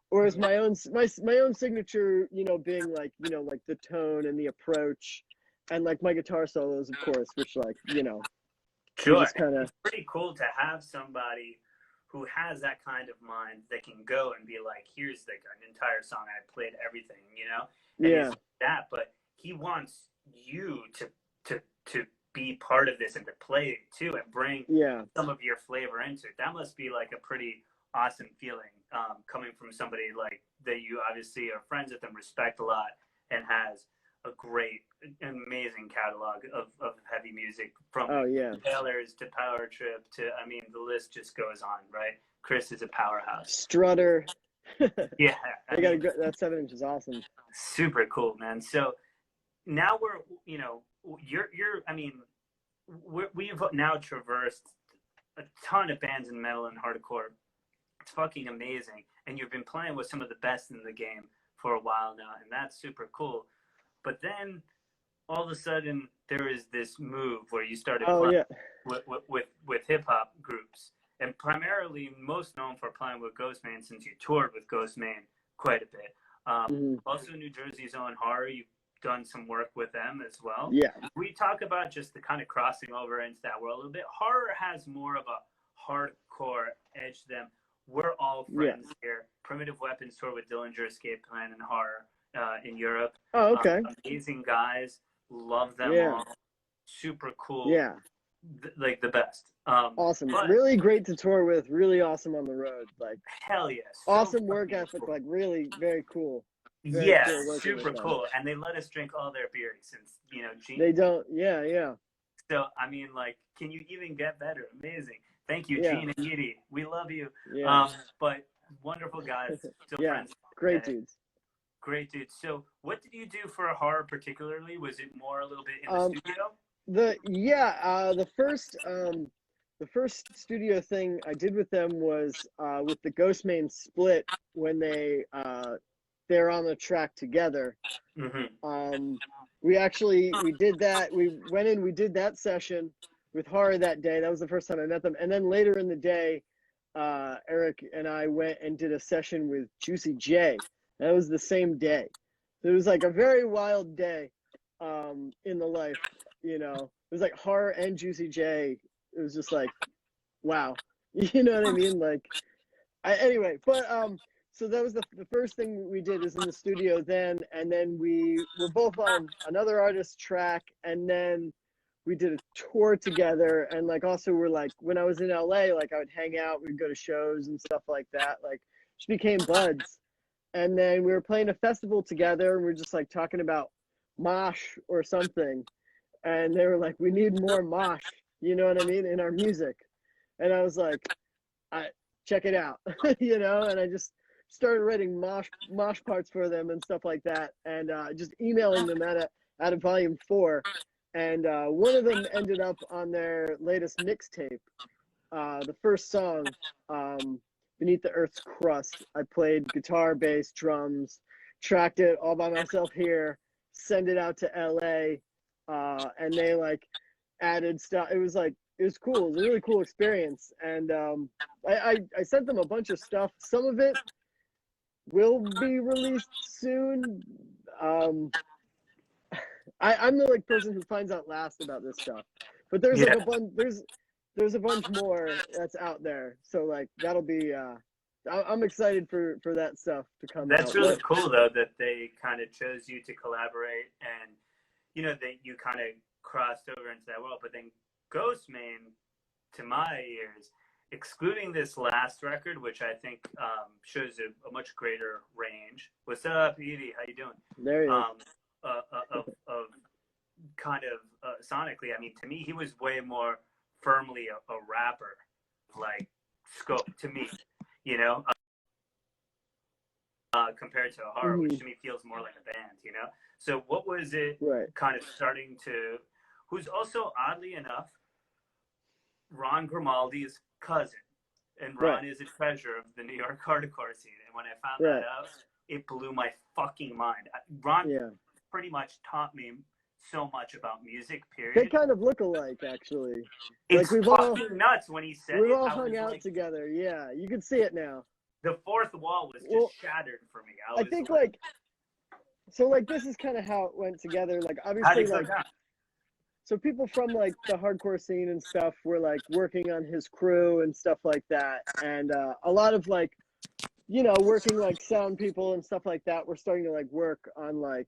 Whereas my own signature, you know, being like, you know, like the tone and the approach, and like my guitar solos, of course, which like, you know, Sure. just kind of, It's pretty cool to have somebody who has that kind of mind that can go and be like, here's like an entire song, I played everything, you know? And yeah, that, but he wants you to be part of this and to play it too and bring some of your flavor into it. That must be like a pretty awesome feeling, coming from somebody like that you obviously are friends with and respect a lot, and has a great, amazing catalog of heavy music, from Taylor's to Power Trip to, I mean, the list just goes on, right? Chris is a powerhouse. Strutter. Yeah, that 7-inch is awesome. Super cool, man. So now we're, you know, I mean, we've now traversed a ton of bands in metal and hardcore. It's fucking amazing, and you've been playing with some of the best in the game for a while now, and that's super cool. But then all of a sudden there is this move where you started playing with hip hop groups, and primarily most known for playing with Ghostmane, since you toured with Ghostmane quite a bit. Also New Jersey's own Horror, you've done some work with them as well. Yeah. We talk about just the kind of crossing over into that world a little bit. Horror has more of a hardcore edge to them. We're all friends here. Primitive Weapons tour with Dillinger Escape Plan and Horror in Europe. Oh, okay. Amazing guys. Love them all. Super cool. Yeah. Like the best. Awesome. Really great to tour with. Really awesome on the road. Like, hell yes. Awesome work ethic. Cool. Like really very cool. Very cool, super cool. And they let us drink all their beers, since, you know, Gene. They don't. Yeah. So, I mean, like, can you even get better? Amazing. Thank you, Gene and Yidi. We love you. Yeah. But wonderful guys. Still friends. Great dudes. Great dudes. So what did you do for a Horror particularly? Was it more a little bit in the studio? The first studio thing I did with them was with the Ghostmane split, when they're on the track together. We did that. We went in, we did that session with Horror that day. That was the first time I met them. And then later in the day, Eric and I went and did a session with Juicy J. That was the same day. It was like a very wild day in the life, you know. It was like Horror and Juicy J. It was just like, wow. You know what I mean? Like, anyway, but so that was the first thing we did, is in the studio then, and then we were both on another artist's track, and then we did a tour together. And like, also we're like, when I was in LA, like I would hang out, we'd go to shows and stuff like that, like just became buds. And then we were playing a festival together, and we were just like talking about mosh or something, and they were like, we need more mosh, you know what I mean, in our music. And I was like, check it out. You know, and I just started writing mosh parts for them and stuff like that, and just emailing them out of Volume 4. And one of them ended up on their latest mixtape. The first song, Beneath the Earth's Crust, I played guitar, bass, drums, tracked it all by myself here, send it out to LA, and they like added stuff. It was cool. It was a really cool experience. And I sent them a bunch of stuff. Some of it will be released soon. I'm the like person who finds out last about this stuff. But there's like a bunch, there's a bunch more that's out there. So like that'll be I'm excited for that stuff to come out. That's really cool though that they kind of chose you to collaborate, and you know that you kind of crossed over into that world. But then Ghostmane, to my ears, excluding this last record, which I think shows a much greater range. What's up, Edie? How you doing? There he is. Of kind of sonically, I mean, to me, he was way more firmly a rapper, like scope to me, you know, compared to a horror, which to me feels more like a band, you know. So what was it kind of starting to? Who's also oddly enough Ron Grimaldi's cousin, and Ron is a treasure of the New York hardcore scene. And when I found that out, it blew my fucking mind. Ron pretty much taught me so much about music, period. They kind of look alike, actually. It's like fucking nuts when he said it. We all hung out together. Yeah, you can see it now. The fourth wall was just shattered for me. I think like, so like this is kind of how it went together. Like obviously like, so people from like the hardcore scene and stuff were like working on his crew and stuff like that. And a lot of like, you know, working like sound people and stuff like that were starting to like work on like,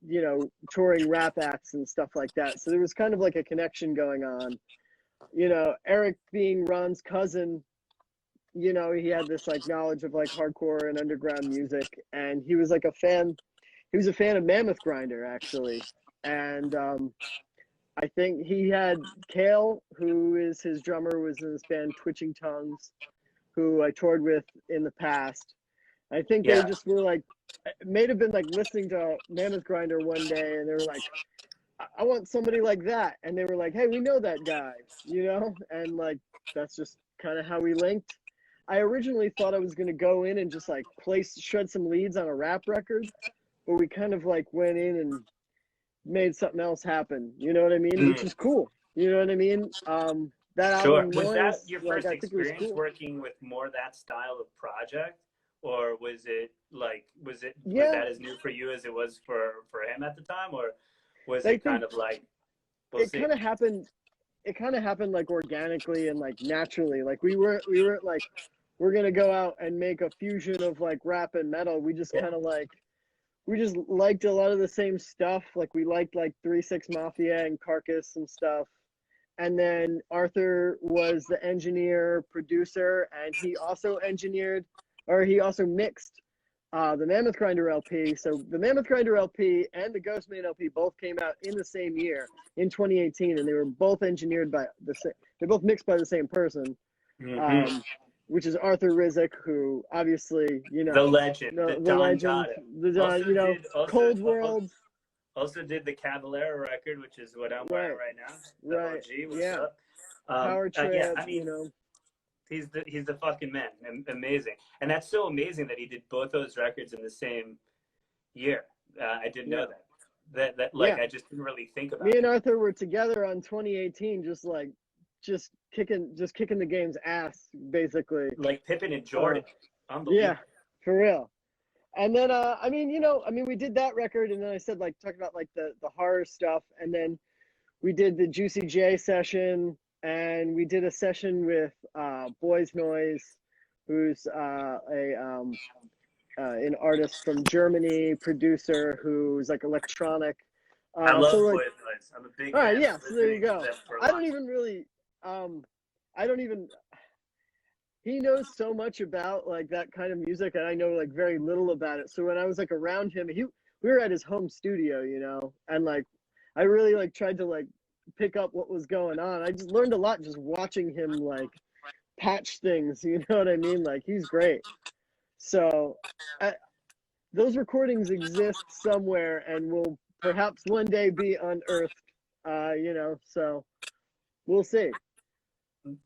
you know, touring rap acts and stuff like that. So there was kind of like a connection going on. You know, Eric being Ron's cousin, you know, he had this like knowledge of like hardcore and underground music, and he was like a fan. He was a fan of Mammoth Grinder, actually. And I think he had Kale, who is his drummer, was in this band Twitching Tongues, who I toured with in the past. I think they just were like, it may have been like listening to Mammoth Grinder one day, and they were like, I want somebody like that. And they were like, hey, we know that guy, you know? And like, that's just kind of how we linked. I originally thought I was going to go in and just like shred some leads on a rap record, but we kind of like went in and made something else happen. You know what I mean? Which is cool. You know what I mean? That album was that your first experience working with more that style of project? Or was it was that as new for you as it was for him at the time, or was it kind of like it kind of happened like organically and like naturally. Like we weren't like, we're gonna go out and make a fusion of like rap and metal. We just kind of like, we just liked a lot of the same stuff. Like we liked like 3-6 Mafia and Carcass and stuff. And then Arthur was the engineer producer, and he also mixed the Mammoth Grinder LP. So the Mammoth Grinder LP and the Ghostmane LP both came out in the same year, in 2018, and they were both engineered by they're both mixed by the same person, which is Arthur Rizek, who obviously, you know, the legend, the legend, you know, Cold World. Also did the Cavalera record, which is what I'm wearing right now. The OG, what's up? Power Trip, I mean, you know. He's the fucking man. Amazing. And that's so amazing that he did both those records in the same year. I didn't know that. That I just didn't really think about it. Me and Arthur were together on 2018, just kicking the game's ass, basically. Like Pippen and Jordan. Unbelievable. Yeah, for real. And then we did that record, and then I said like talking about like the horror stuff, and then we did the Juicy J session. And we did a session with Boys Noise, who's an artist from Germany, producer who's like electronic. I love Boys Noise. I'm a big fan. All right, yeah, so there you go. He knows so much about like that kind of music, and I know like very little about it. So when I was like around him, we were at his home studio, you know, and like I really like tried to like pick up what was going on. I just learned a lot just watching him like patch things, you know what I mean? Like he's great. So those recordings exist somewhere and will perhaps one day be unearthed, you know, so we'll see.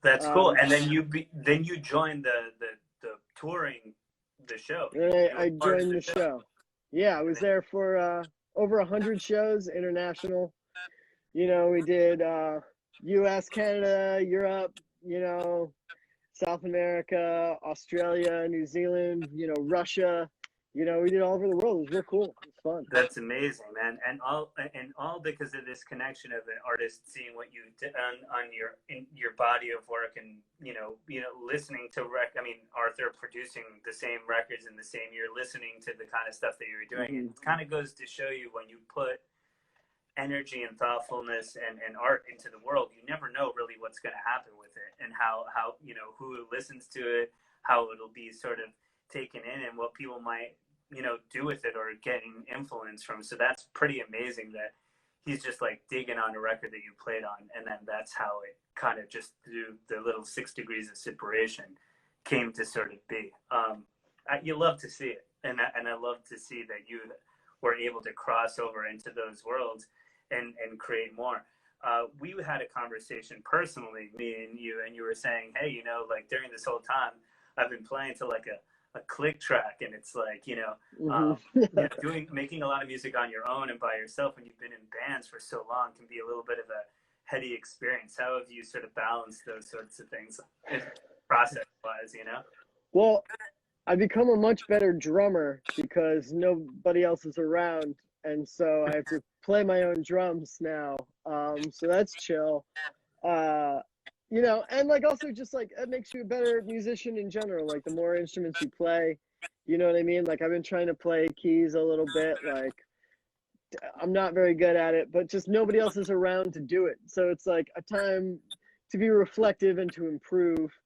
That's cool. And then you joined the touring the show. I joined the show. Yeah, I was there for over 100 shows, international. You know, we did U.S., Canada, Europe, you know, South America, Australia, New Zealand, you know, Russia, we did all over the world. It was real cool. It was fun. That's amazing, man, and all because of this connection of an artist seeing what you did on your body of work, and listening to I mean, Arthur producing the same records in the same year, listening to the kind of stuff that you were doing. Mm-hmm. It kind of goes to show you, when you put energy and thoughtfulness and art into the world, you never know really what's going to happen with it, and how who listens to it, how it'll be sort of taken in, and what people might do with it or getting influence from. So that's pretty amazing that he's just like digging on a record that you played on, and then that's how it kind of just through the little 6 degrees of separation came to sort of be. You love to see it, and I love to see that you were able to cross over into those worlds and create more. We had a conversation personally, me and you were saying, hey, like during this whole time I've been playing to like a click track, and it's like making a lot of music on your own and by yourself when you've been in bands for so long can be a little bit of a heady experience. How have you sort of balanced those sorts of things process wise? Well, I've become a much better drummer because nobody else is around, and so I have to play my own drums now. So that's chill. And like also just like it makes you a better musician in general. Like the more instruments you play, you know what I mean? Like I've been trying to play keys a little bit. Like I'm not very good at it, but just nobody else is around to do it. So it's like a time to be reflective and to improve.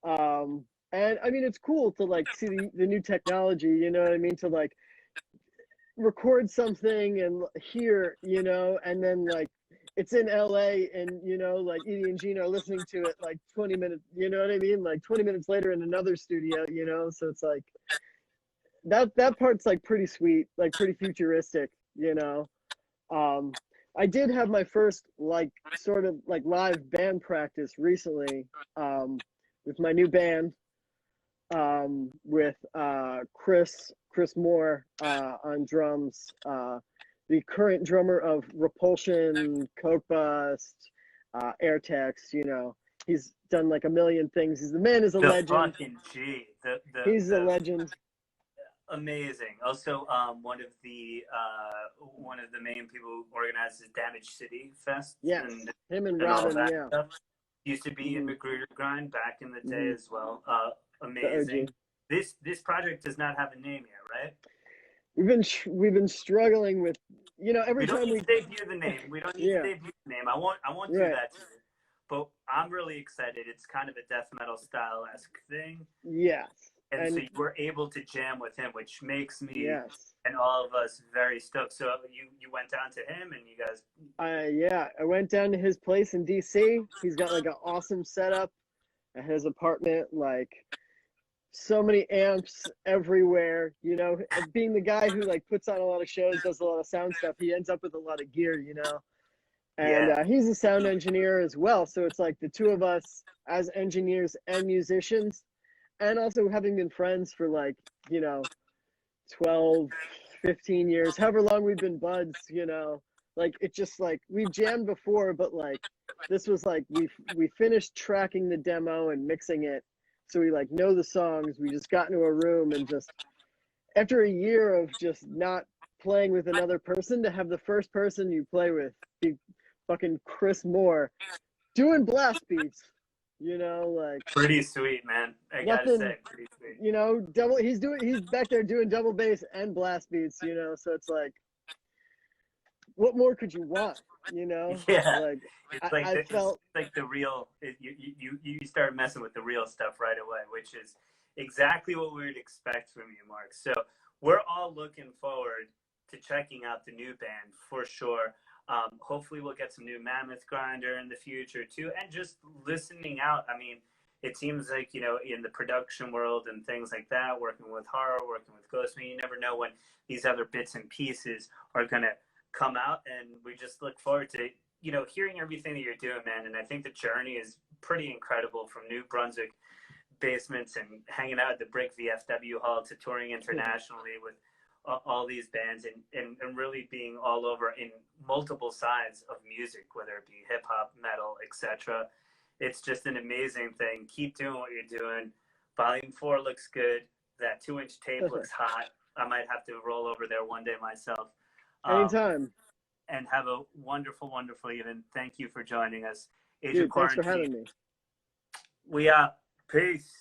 And I mean, it's cool to like see the new technology, you know what I mean? To like record something and hear, and then like it's in LA and, like Edie and Gino are listening to it like 20 minutes, you know what I mean? Like 20 minutes later in another studio, so it's like that part's like pretty sweet, like pretty futuristic, I did have my first like sort of like live band practice recently with my new band with Chris Moore on drums, the current drummer of Repulsion, Coke Bust, Airtex. He's done like a million things. The man is a legend. Fucking G. He's a legend. Amazing. Also, one of the main people who organizes Damage City Fest. Yes, and him and Robin. Yeah, stuff. Used to be in Magruder Grind back in the day as well. Amazing. This project does not have a name yet, right? We've been struggling with, every time we debut the name. We don't need to debut the name. I won't do that to you. But I'm really excited. It's kind of a death metal style-esque thing. Yes. And so you were able to jam with him, which makes me and all of us very stoked. So you went down to him and you guys... I went down to his place in D.C. He's got like an awesome setup at his apartment, like so many amps everywhere, being the guy who like puts on a lot of shows, does a lot of sound stuff, he ends up with a lot of gear, and he's a sound engineer as well. So it's like the two of us as engineers and musicians, and also having been friends for like, 12, 15 years, however long we've been buds, like it's just like we've jammed before, but like this was like we finished tracking the demo and mixing it. So we like know the songs. We just got into a room and just after a year of just not playing with another person, to have the first person you play with be fucking Chris Moore doing blast beats, like pretty sweet, man. I gotta say, pretty sweet. He's back there doing double bass and blast beats, so it's like, what more could you want? Yeah. Like I felt like the real. You started messing with the real stuff right away, which is exactly what we would expect from you, Mark. So we're all looking forward to checking out the new band for sure. Hopefully we'll get some new Mammoth Grinder in the future too, and just listening out. I mean, it seems like, in the production world and things like that, working with horror, working with Ghostmane, you never know when these other bits and pieces are going to come out, and we just look forward to, hearing everything that you're doing, man. And I think the journey is pretty incredible, from New Brunswick basements and hanging out at the Brick VFW Hall to touring internationally with all these bands and really being all over in multiple sides of music, whether it be hip hop, metal, etc. It's just an amazing thing. Keep doing what you're doing. Volume 4 looks good. That 2-inch tape looks hot. I might have to roll over there one day myself. Anytime. And have a wonderful, wonderful evening. Thank you for joining us. Age of Dude, thanks for Quarantine. having me. We out. Peace.